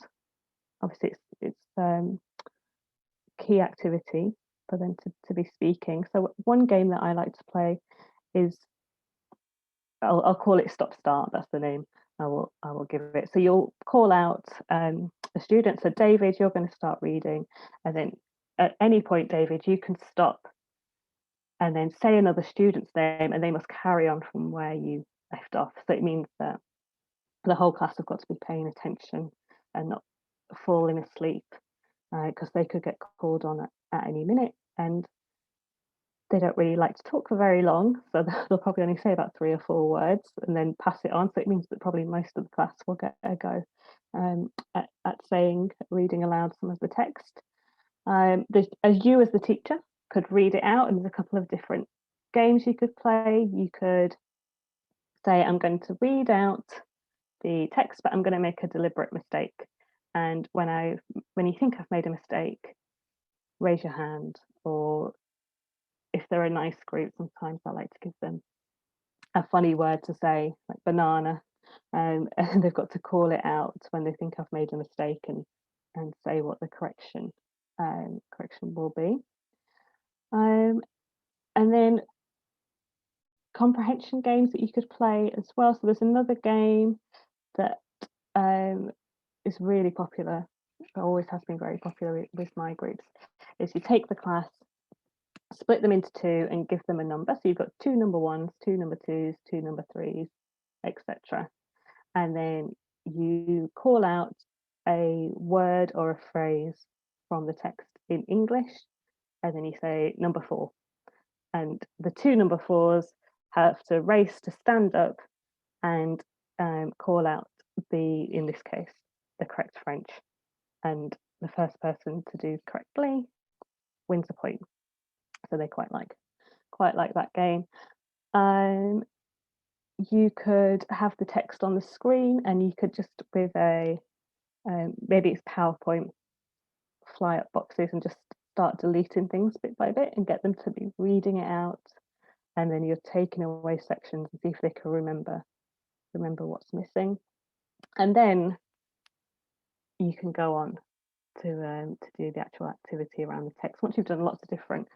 Speaker 2: Obviously it's key activity for them to be speaking. So one game that I like to play is, I'll call it Stop Start. That's the name I will give it. So you'll call out the student. So David, you're going to start reading, and then at any point, David, you can stop and then say another student's name, and they must carry on from where you left off. So it means that the whole class have got to be paying attention and not falling asleep, because they could get called on at any minute, and they don't really like to talk for very long, so they'll probably only say about 3 or 4 words and then pass it on. So it means that probably most of the class will get a go at reading aloud some of the text. As you as the teacher could read it out, and there's a couple of different games you could play. You could say, I'm going to read out the text, but I'm going to make a deliberate mistake. And when you think I've made a mistake, raise your hand. Or if they're a nice group, sometimes I like to give them a funny word to say, like banana, and they've got to call it out when they think I've made a mistake, and say what the correction will be. And then comprehension games that you could play as well. So there's another game that is really popular, always has been very popular with my groups, is you take the class, split them into 2 and give them a number. So you've got 2 number 1s, 2 number 2s, 2 number 3s, etc. And then you call out a word or a phrase from the text in English, and then you say number 4. And the 2 number 4s have to race to stand up and call out in this case, the correct French. And the first person to do correctly wins a point. So they quite like that game. You could have the text on the screen, and you could just with a maybe it's PowerPoint, fly up boxes and just start deleting things bit by bit and get them to be reading it out. And then you're taking away sections and see if they can remember what's missing. And then you can go on to do the actual activity around the text. Once you've done lots of different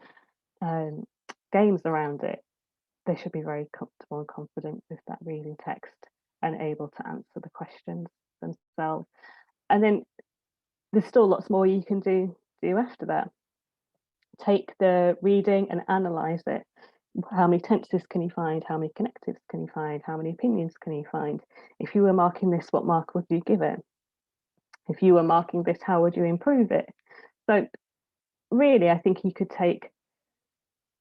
Speaker 2: games around it, they should be very comfortable and confident with that reading text and able to answer the questions themselves. And then there's still lots more you can do after that. Take the reading and analyze it. How many tenses can you find? How many connectives can you find? How many opinions can you find? If you were marking this, what mark would you give it? If you were marking this, how would you improve it? So really, I think you could take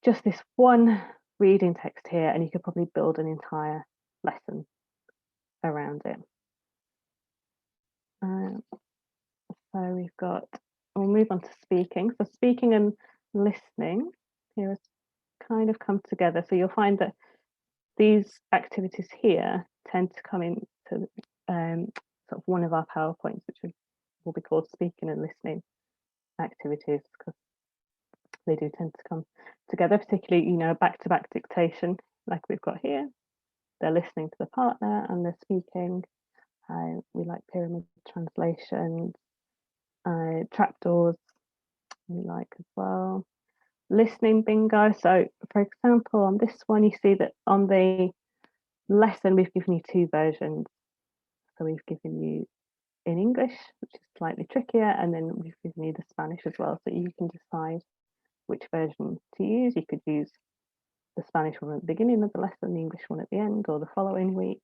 Speaker 2: just this one reading text here, and you could probably build an entire lesson around it. So we'll move on to speaking. So speaking and listening here has kind of come together. So you'll find that these activities here tend to come into sort of one of our PowerPoints, which will be called speaking and listening activities, because they do tend to come together, particularly, back-to-back dictation like we've got here. They're listening to the partner and they're speaking. We like pyramid translations, trapdoors we like as well. Listening bingo. So for example, on this one, you see that on the lesson, we've given you 2 versions. So we've given you in English, which is slightly trickier, and then we've given you the Spanish as well. So you can decide which version to use. You could use the Spanish one at the beginning of the lesson, the English one at the end, or the following week.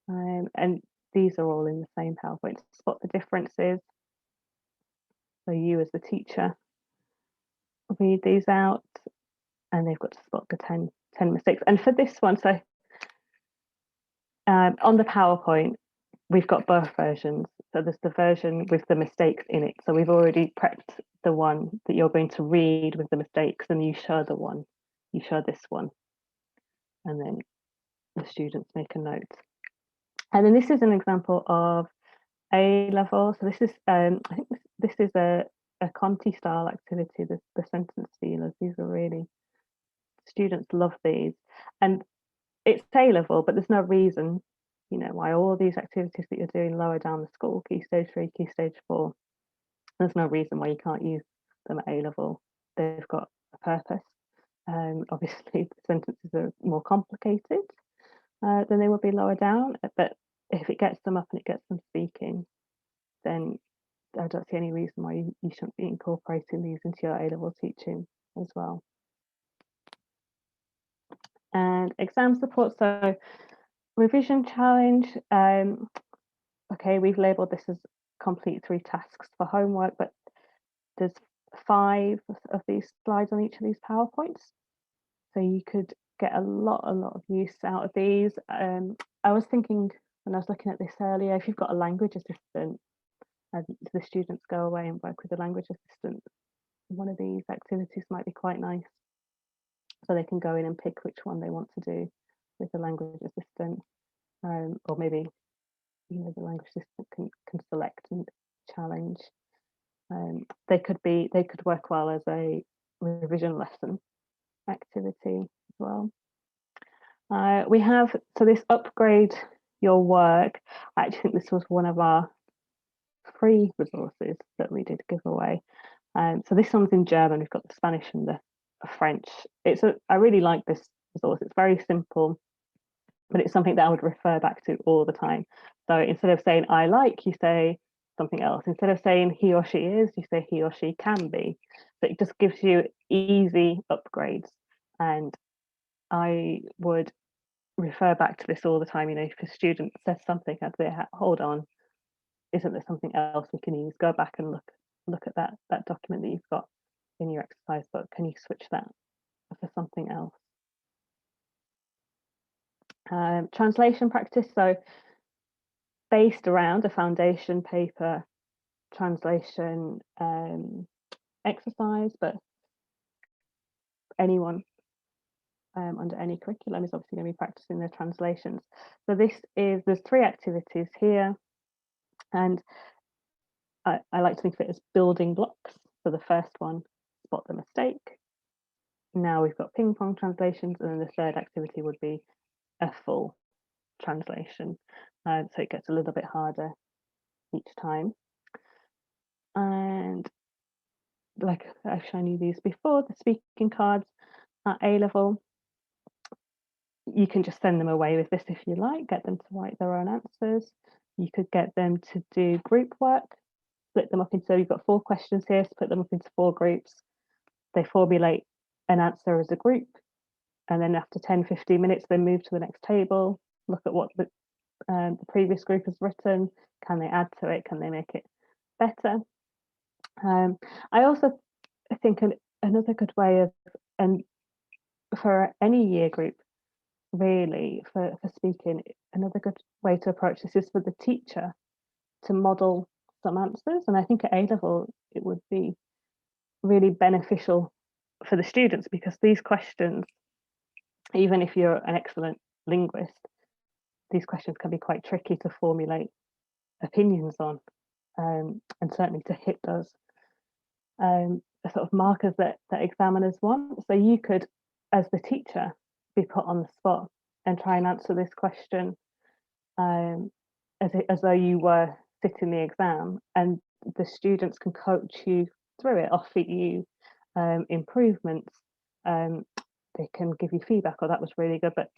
Speaker 2: And these are all in the same PowerPoint. Spot the differences. So you as the teacher read these out, and they've got to spot the 10 mistakes. And for this one, so on the PowerPoint, we've got both versions. So there's the version with the mistakes in it. So we've already prepped the one that you're going to read with the mistakes, and you show this one, and then the students make a note. And then this is an example of A level. So this is, I think this is a Conti style activity, the sentence stealers. These are really, students love these. And it's A level, but there's no reason, why all these activities that you're doing lower down the school, Key Stage 3, Key Stage 4, there's no reason why you can't use them at A level. They've got a purpose. Obviously, the sentences are more complicated than they would be lower down, but if it gets them up and it gets them speaking, then I don't see any reason why you shouldn't be incorporating these into your A level teaching as well. And exam support, so revision challenge. Okay, we've labelled this as complete 3 tasks for homework, but there's 5 of these slides on each of these PowerPoints. So you could get a lot of use out of these. I was thinking when I was looking at this earlier, if you've got a language assistant and the students go away and work with a language assistant, one of these activities might be quite nice. So they can go in and pick which one they want to do with the language assistant, or maybe the language assistant can select and challenge. They could work well as a revision lesson activity as well. We have, so this upgrade your work, I actually think this was one of our free resources that we did give away. So this one's in German. We've got the Spanish and the French. I really like this resource. It's very simple, but it's something that I would refer back to all the time. So instead of saying I like, you say something else. Instead of saying he or she is, you say he or she can be. So it just gives you easy upgrades. And I would refer back to this all the time. If a student says something, I'd say, hold on, isn't there something else we can use? Go back and look at that document that you've got in your exercise book. Can you switch that for something else? Translation practice, so based around a foundation paper translation exercise, but anyone under any curriculum is obviously going to be practicing their translations. So there's 3 activities here, and I like to think of it as building blocks. So the first one, spot the mistake. Now we've got ping pong translations, and then the third activity would be a full translation. So it gets a little bit harder each time. And like I've shown you these before, the speaking cards at A level, you can just send them away with this if you like, get them to write their own answers. You could get them to do group work, split them up into, you've got 4 questions here, split them up into 4 groups. They formulate an answer as a group, and then after 10-15 minutes they move to the next table, look at what the previous group has written. Can they add to it? Can they make it better? I also think another good way of, and for any year group really, for speaking, another good way to approach this is for the teacher to model some answers. And I think at A level it would be really beneficial for the students, because these questions, even if you're an excellent linguist, these questions can be quite tricky to formulate opinions on, and certainly to hit those sort of markers that examiners want. So you could, as the teacher, be put on the spot and try and answer this question as though you were sitting the exam, and the students can coach you through it, offer you improvements. They can give you feedback, or that was really good, but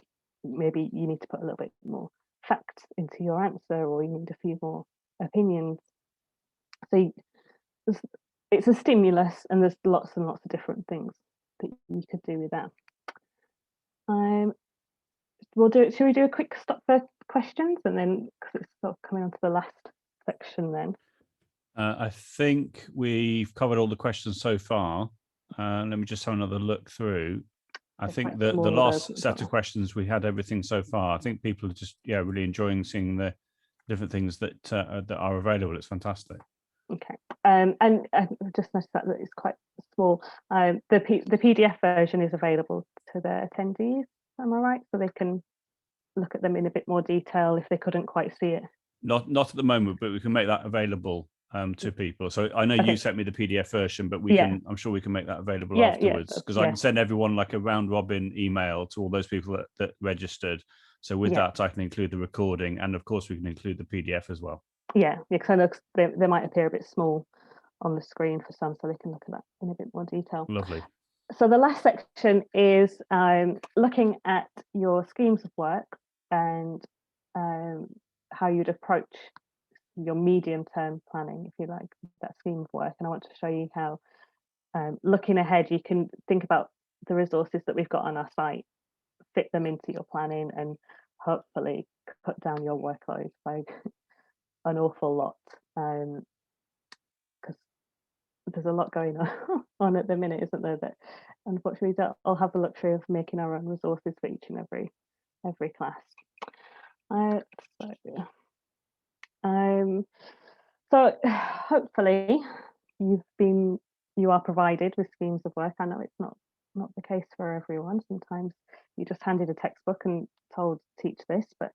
Speaker 2: maybe you need to put a little bit more facts into your answer, or you need a few more opinions. So it's a stimulus, and there's lots and lots of different things that you could do with that. Should we do a quick stop for questions, and then, because it's sort of coming on to the last section then?
Speaker 1: I think we've covered all the questions so far. Let me just have another look through. I think the last set of questions, we had everything so far. I think people are just really enjoying seeing the different things that are available. It's fantastic.
Speaker 2: Okay, and I just noticed that it's quite small. The PDF version is available to the attendees. Am I right? So they can look at them in a bit more detail if they couldn't quite see it.
Speaker 1: Not at the moment, but we can make that available to people. So I know you sent me the PDF version, but we can. I'm sure we can make that available afterwards, because I can send everyone like a round robin email to all those people that registered. So with that, I can include the recording, and of course we can include the PDF as well.
Speaker 2: Yeah, because they might appear a bit small on the screen for some, so they can look at that in a bit more detail.
Speaker 1: Lovely.
Speaker 2: So the last section is looking at your schemes of work and how you'd approach your medium-term planning, if you like, that scheme of work. And I want to show you how, looking ahead, you can think about the resources that we've got on our site fit them into your planning and hopefully cut down your workload by an awful lot, because there's a lot going on at the minute, isn't there, that unfortunately we don't all have the luxury of making our own resources for each and every class. So hopefully you are provided with schemes of work. I know it's not the case for everyone. Sometimes you're just handed a textbook and told to teach this, but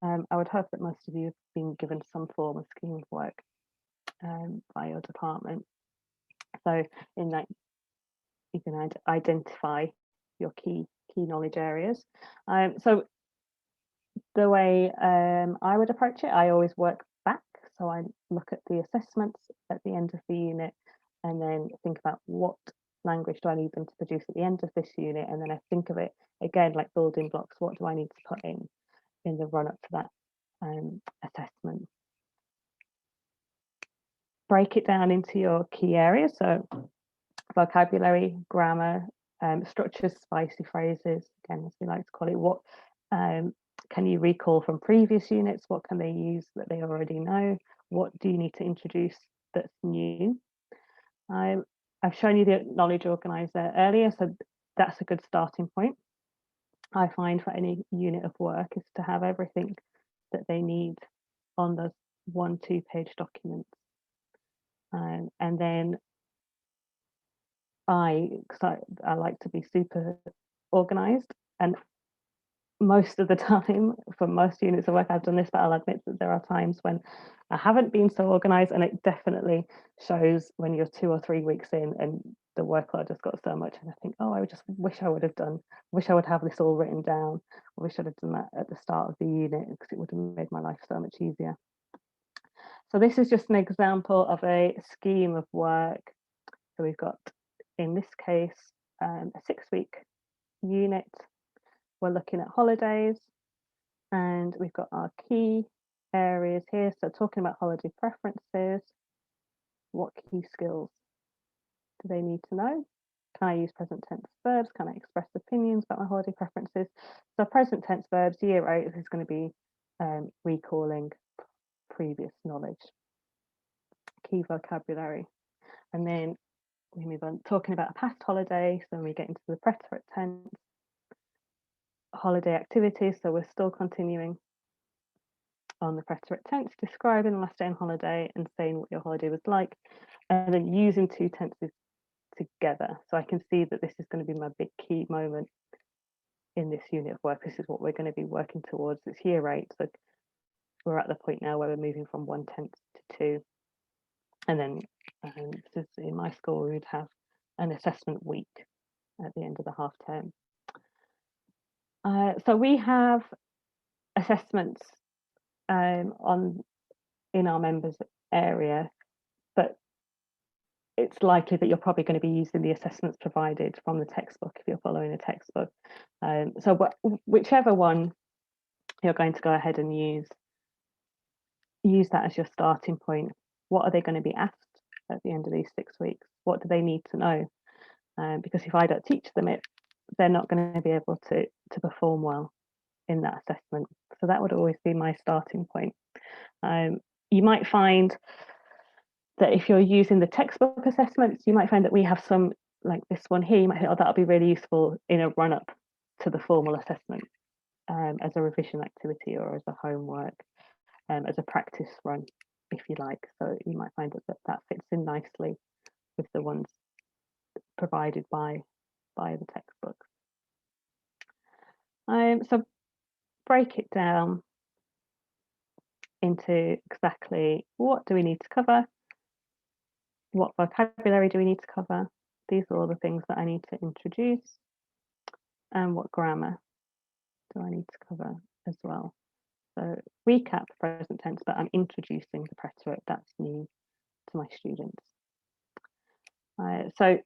Speaker 2: I would hope that most of you have been given some form of scheme of work by your department. So in that you can identify your key knowledge areas. So the way I would approach it, I always work back. So I look at the assessments at the end of the unit and then think about what language do I need them to produce at the end of this unit, and then I think of it again like building blocks. What do I need to put in the run up to that assessment? Break it down into your key areas, so vocabulary, grammar, structures, spicy phrases, again as we like to call it. What can you recall from previous units? What can they use that they already know? What do you need to introduce that's new? I've shown you the knowledge organizer earlier, so that's a good starting point. I find for any unit of work is to have everything that they need on those 1-2 page documents. And then I like to be super organized, and most of the time for most units of work I've done this, but I'll admit that there are times when I haven't been so organized, and it definitely shows when you're 2 or 3 weeks in and the workload has got so much and I think, oh, I just wish I would have this all written down. I wish I'd have done that at the start of the unit because it would have made my life so much easier. So this is just an example of a scheme of work. So we've got, in this case, a 6-week unit. We're looking at holidays, and we've got our key areas here. So talking about holiday preferences, what key skills do they need to know? Can I use present tense verbs? Can I express opinions about my holiday preferences? So present tense verbs, year 8 is going to be recalling previous knowledge. Key vocabulary. And then we move on, talking about a past holiday. So we get into the preterite tense, holiday activities. So we're still continuing on the preterite tense, describing the last day on holiday and saying what your holiday was like, and then using 2 tenses together. So I can see that this is going to be my big key moment in this unit of work. This is what we're going to be working towards. It's year 8. So we're at the point now where we're moving from 1 tense to 2. And then in my school, we would have an assessment week at the end of the half term. So we have assessments in our members area, but it's likely that you're probably going to be using the assessments provided from the textbook if you're following a textbook. So whichever one you're going to go ahead and use that as your starting point. What are they going to be asked at the end of these 6 weeks? What do they need to know? Because if I don't teach them it, they're not going to be able to perform well in that assessment. So that would always be my starting point. You might find that if you're using the textbook assessments, you might find that we have some, like this one here, you might think, oh, that'll be really useful in a run-up to the formal assessment as a revision activity or as a homework, as a practice run, if you like. So you might find that fits in nicely with the ones provided by the textbook. So break it down into exactly what do we need to cover, what vocabulary do we need to cover. These are all the things that I need to introduce, and what grammar do I need to cover as well. So recap present tense, but I'm introducing the preterite. That's new to my students. So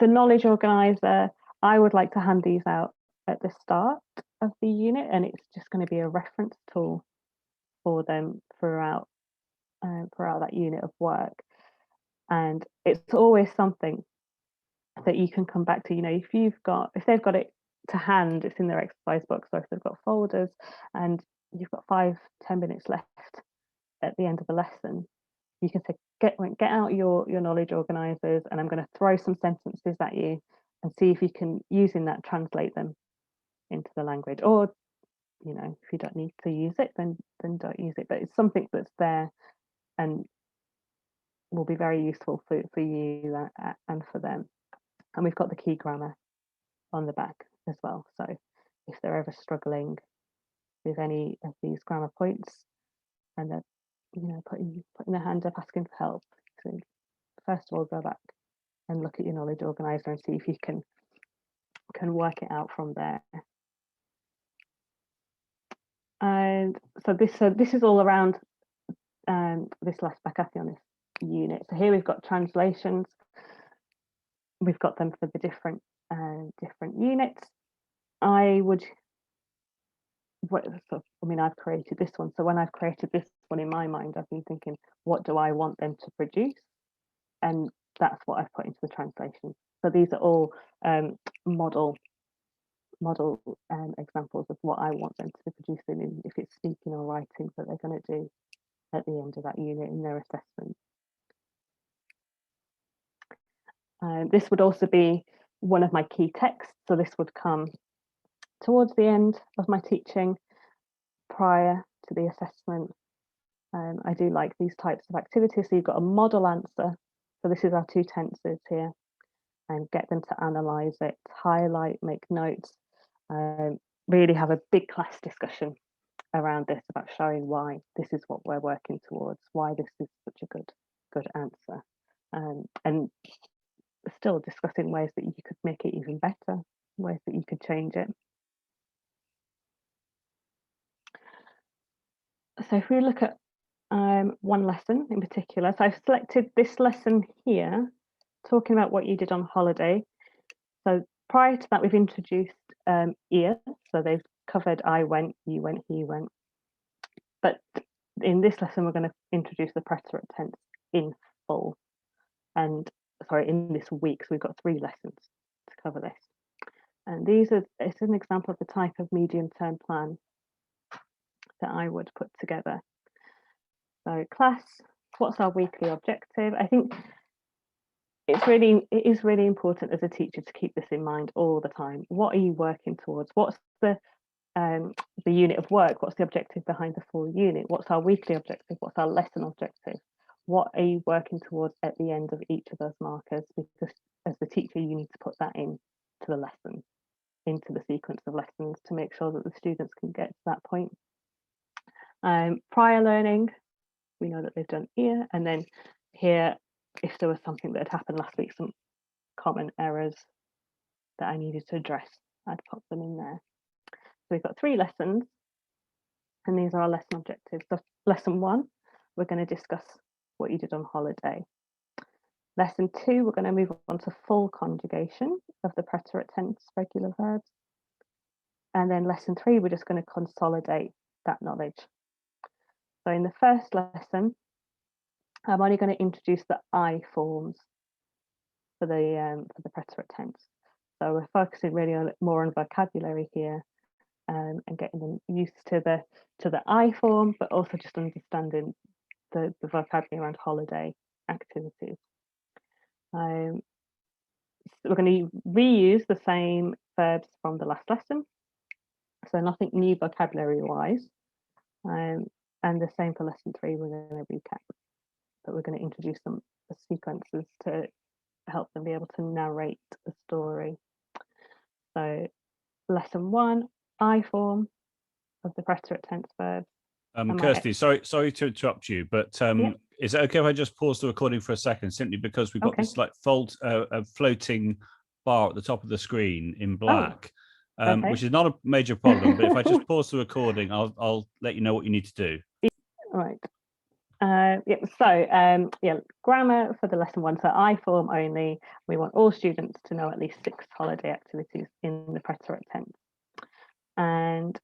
Speaker 2: the knowledge organizer, I would like to hand these out at the start of the unit, and it's just going to be a reference tool for them throughout that unit of work. And it's always something that you can come back to. You know, if they've got it to hand, it's in their exercise book. So if they've got folders and you've got 5-10 minutes left at the end of the lesson, you can say, get out your knowledge organisers, and I'm going to throw some sentences at you and see if you can, using that, translate them into the language. Or, you know, if you don't need to use it, then don't use it. But it's something that's there and will be very useful for you and for them. And we've got the key grammar on the back as well. So if they're ever struggling with any of these grammar points and they're, you know, putting their hand up asking for help, so first of all go back and look at your knowledge organizer and see if you can work it out from there. And so this is all around this last Baccalaureate unit. So here we've got translations. We've got them for the different units. I've created this one. So when I've created this one in my mind, I've been thinking, what do I want them to produce? And that's what I've put into the translation. So these are all model examples of what I want them to be producing, if it's speaking or writing, that they're going to do at the end of that unit in their assessment. This would also be one of my key texts. So this would come towards the end of my teaching, prior to the assessment. I do like these types of activities. So you've got a model answer. So this is our 2 tenses here, and get them to analyse it, highlight, make notes, really have a big class discussion around this, about showing why this is what we're working towards, why this is such a good answer, and still discussing ways that you could make it even better, ways that you could change it. So if we look at one lesson in particular, so I've selected this lesson here, talking about what you did on holiday. So prior to that, we've introduced ear. So they've covered I went, you went, he went. But in this lesson, we're going to introduce the preterite tense in full. And sorry, in this week, so we've got 3 lessons to cover this. And it's an example of the type of medium-term plan that I would put together. So class, what's our weekly objective? I think it is really important as a teacher to keep this in mind all the time. What are you working towards? What's the unit of work? What's the objective behind the full unit? What's our weekly objective? What's our lesson objective? What are you working towards at the end of each of those markers? Because as the teacher, you need to put that into the lesson, into the sequence of lessons, to make sure that the students can get to that point. Prior learning, we know that they've done ear, and then here, if there was something that had happened last week, some common errors that I needed to address, I'd pop them in there. So we've got 3 lessons, and these are our lesson objectives. So lesson 1, we're going to discuss what you did on holiday. Lesson 2, we're going to move on to full conjugation of the preterite tense regular verbs. And then lesson 3, we're just going to consolidate that knowledge. So in the first lesson, I'm only going to introduce the I forms for the preterite tense. So we're focusing really more on vocabulary here, and getting them used to the I form, but also just understanding the vocabulary around holiday activities. So we're going to reuse the same verbs from the last lesson, so nothing new vocabulary wise, and the same for lesson 3. We're going to recap, but we're going to introduce some sequences to help them be able to narrate the story. So lesson 1, I form of the preterite tense verbs.
Speaker 1: Kirsty, sorry to interrupt you, but is it okay if I just pause the recording for a second, simply because we've got this like floating bar at the top of the screen in black, which is not a major problem. But if I just pause the recording, I'll let you know what you need to do.
Speaker 2: Right. Grammar for the lesson 1. So I form only. We want all students to know at least 6 holiday activities in the preterite tense. And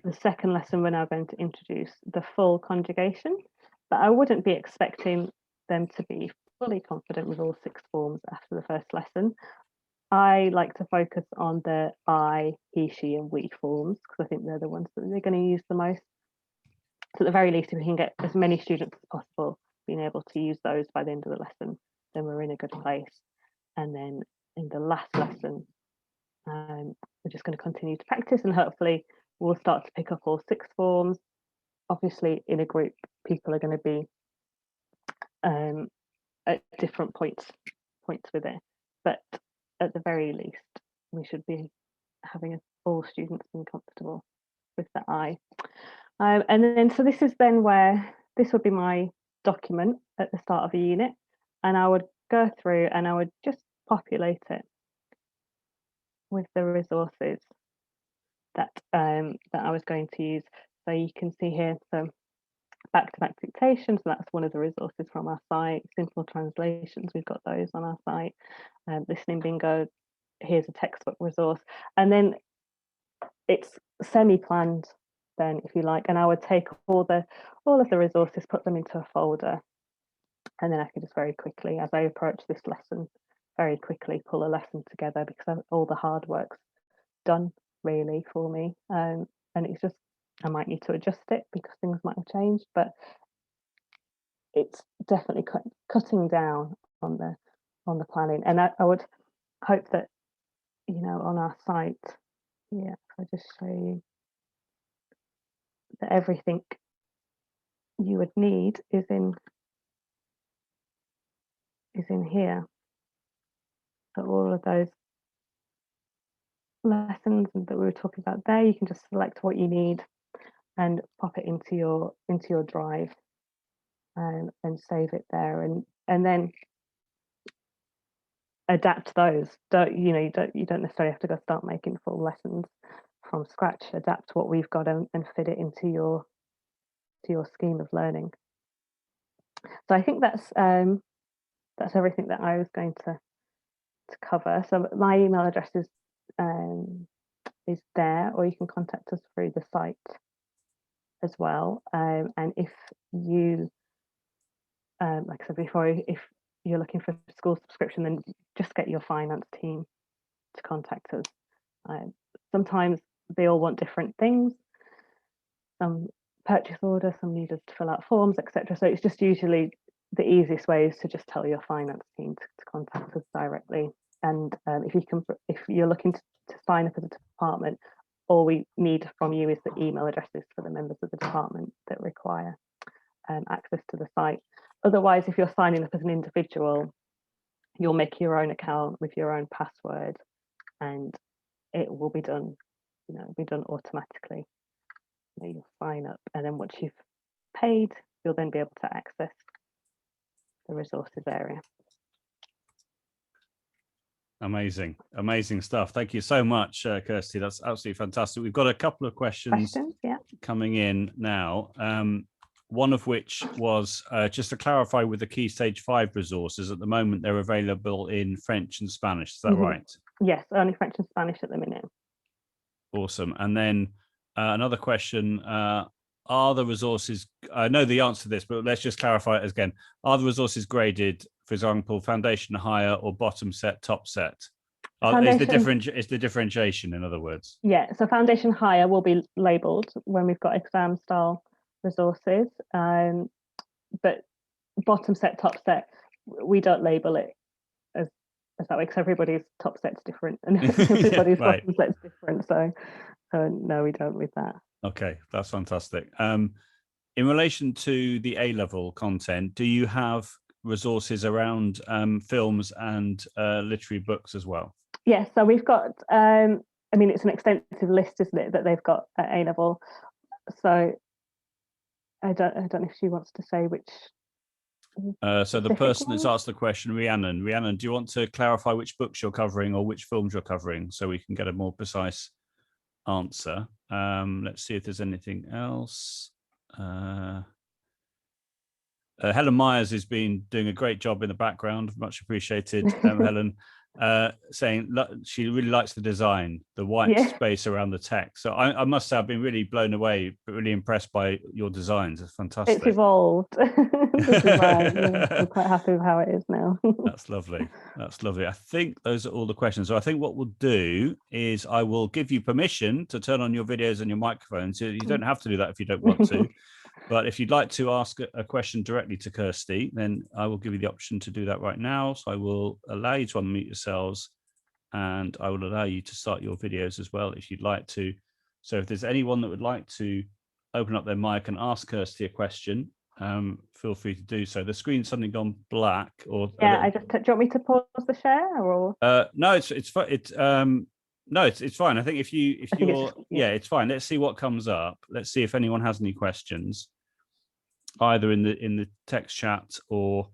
Speaker 2: the second lesson, we're now going to introduce the full conjugation, but I wouldn't be expecting them to be fully confident with all 6 forms after the first lesson. I like to focus on the I, he, she, and we forms because I think they're the ones that they're going to use the most. So at the very least, if we can get as many students as possible being able to use those by the end of the lesson, then we're in a good place. And then in the last lesson, we're just going to continue to practice, and hopefully we'll start to pick up all 6 forms. Obviously, in a group, people are going to be at different points with it, but at the very least, we should be having all students being comfortable with the I. And then, so this is then where this would be my document at the start of a unit, and I would go through and I would just populate it with the resources that I was going to use. So you can see here, so back-to-back dictation, so that's one of the resources from our site. Simple translations, we've got those on our site. Listening bingo, here's a textbook resource, and then it's semi-planned then, if you like, and I would take all of the resources, put them into a folder, and then I could just very quickly, as I approach this lesson, very quickly pull a lesson together, because all the hard work's done really for me, and it's just, I might need to adjust it because things might have changed, but it's definitely cutting down on the planning. And I would hope that, you know, on our site, yeah, I'll just show you that everything you would need is in here. So all of those lessons that we were talking about there, you can just select what you need and pop it into your drive, and save it there, and then adapt those. You don't necessarily have to go start making full lessons from scratch. Adapt what we've got and fit it into your scheme of learning. So I think that's everything that I was going to cover. So my email address is there, or you can contact us through the site as well. And if you, like I said before, if you're looking for a school subscription, then just get your finance team to contact us. Sometimes they all want different things. Some purchase orders, some need us to fill out forms, etc. So it's just usually the easiest way is to just tell your finance team to contact us directly. And if you're looking to sign up as a department, all we need from you is the email addresses for the members of the department that require access to the site. Otherwise, if you're signing up as an individual, you'll make your own account with your own password, and it will be done, automatically. You'll sign up, and then once you've paid, you'll then be able to access the resources area.
Speaker 1: Amazing stuff. Thank you so much, Kirsty. That's absolutely fantastic. We've got a couple of questions coming in now. One of which was just to clarify with the Key Stage 5 resources. At the moment, they're available in French and Spanish. Is that right?
Speaker 2: Yes, only French and Spanish at the minute.
Speaker 1: Awesome. And then another question, are the resources, I know the answer to this, but let's just clarify it again. Are the resources graded, for example, foundation higher or bottom set, top set? Is the differentiation, in other words?
Speaker 2: Yeah, so foundation higher will be labelled when we've got exam style resources, but bottom set, top set, we don't label it as that way, because everybody's top set's different and everybody's
Speaker 1: right.
Speaker 2: Bottom set's different. So no, we don't with that.
Speaker 1: Okay, that's fantastic. In relation to the A-level content, do you have resources around films and literary books as well?
Speaker 2: Yes, so we've got, it's an extensive list, isn't it, that they've got at A-level. So I don't know if she wants to say which.
Speaker 1: So the person that's asked the question, Rhiannon, do you want to clarify which books you're covering or which films you're covering so we can get a more precise answer? Let's see if there's anything else. Helen Myers has been doing a great job in the background. Much appreciated, Helen. saying she really likes the design, the white space around the text. So I must say I've been really blown away, but really impressed by your designs. It's fantastic.
Speaker 2: It's evolved. The design, yeah. I'm quite happy with how it is now.
Speaker 1: That's lovely. That's lovely. I think those are all the questions. So I think what we'll do is I will give you permission to turn on your videos and your microphones. So you don't have to do that if you don't want to. But if you'd like to ask a question directly to Kirsty, then I will give you the option to do that right now. So I will allow you to unmute yourselves, and I will allow you to start your videos as well if you'd like to. So if there's anyone that would like to open up their mic and ask Kirsty a question, feel free to do so. The screen's suddenly gone black. Or
Speaker 2: yeah, do you want me to pause the share or?
Speaker 1: No, it's fine. No, it's fine. I think if you're yeah, it's fine. Let's see what comes up. Let's see if anyone has any questions, either in the text chat or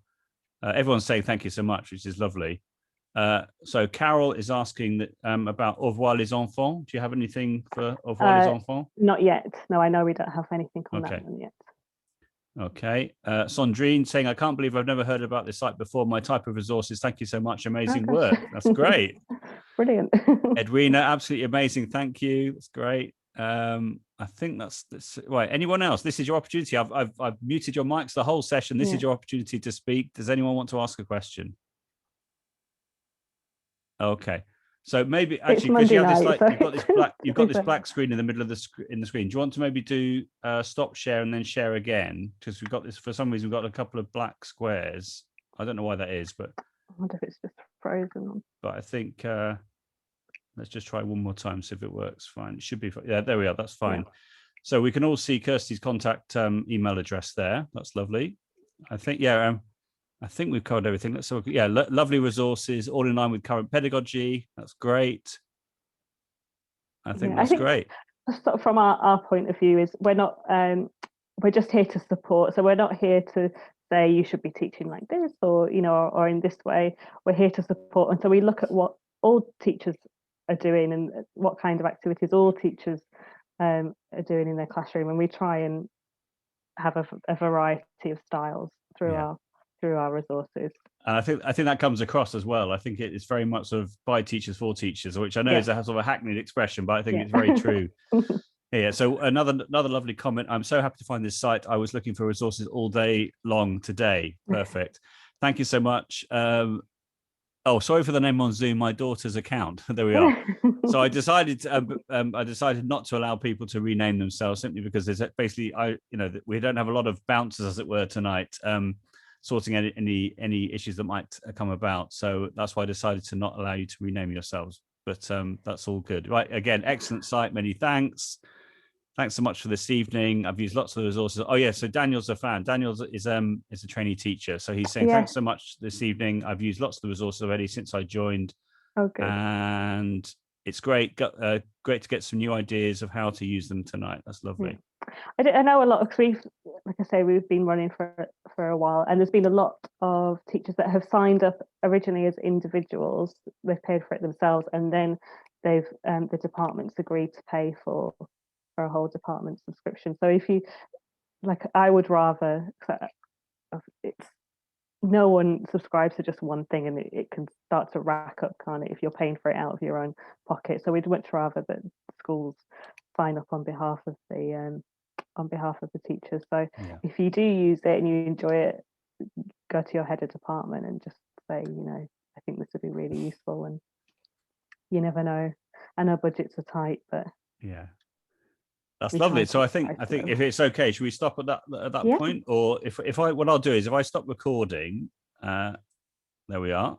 Speaker 1: everyone's saying thank you so much, which is lovely. So Carol is asking that about Au revoir les enfants. Do you have anything for Au revoir les enfants?
Speaker 2: Not yet. No, I know we don't have anything on that one yet.
Speaker 1: Okay. Sandrine saying, I can't believe I've never heard about this site before. My type of resources. Thank you so much. Amazing work. That's great.
Speaker 2: Brilliant.
Speaker 1: Edwina, absolutely amazing. Thank you. That's great. I think that's right. Anyone else? This is your opportunity. I've muted your mics the whole session. This is your opportunity to speak. Does anyone want to ask a question? Okay. So maybe actually, because you have this, like, you've got this black screen in the middle of the screen. Do you want to maybe do stop share and then share again? Because we've got this, for some reason, we've got a couple of black squares. I don't know why that is, but
Speaker 2: I wonder if it's just frozen.
Speaker 1: But I think let's just try one more time, see if it works. Fine. It should be. Yeah, there we are. That's fine. Yeah. So we can all see Kirsty's contact email address there. That's lovely. I think, I think we've covered everything. So yeah, lovely resources, all in line with current pedagogy. That's great. I think that's great.
Speaker 2: From our point of view, is we're not we're just here to support. So we're not here to say you should be teaching like this or or in this way. We're here to support, and so we look at what all teachers are doing and what kind of activities all teachers are doing in their classroom, and we try and have a variety of styles through our resources.
Speaker 1: And I think that comes across as well. I think it's very much sort of by teachers for teachers, which I know is a sort of a hackneyed expression, but I think it's very true. Yeah. So another lovely comment. I'm so happy to find this site. I was looking for resources all day long today. Perfect. Thank you so much. Oh, sorry for the name on Zoom. My daughter's account. There we are. So I decided not to allow people to rename themselves simply because there's basically we don't have a lot of bouncers, as it were, tonight. Sorting any issues that might come about. So that's why I decided to not allow you to rename yourselves. But that's all good. Right. Again, excellent site. Many thanks. Thanks so much for this evening. I've used lots of the resources. Oh yeah, so Daniel's a fan. Daniel is a trainee teacher. So he's saying thanks so much this evening. I've used lots of the resources already since I joined.
Speaker 2: Okay.
Speaker 1: And it's great. Great to get some new ideas of how to use them tonight. That's lovely.
Speaker 2: I know a lot of, like I say, we've been running for a while, and there's been a lot of teachers that have signed up originally as individuals. They've paid for it themselves, and then they've the department's agreed to pay for a whole department subscription. So if you I would rather, it's no one subscribes to just one thing, and it can start to rack up, can't it, if you're paying for it out of your own pocket. So we'd much rather that schools sign up on behalf of the teachers. So if you do use it and you enjoy it, go to your head of department and just say, I think this would be really useful. And you never know. I know budgets are tight, but
Speaker 1: that's lovely. So I think if it's okay, should we stop at that point? Or if what I'll do is if I stop recording, there we are.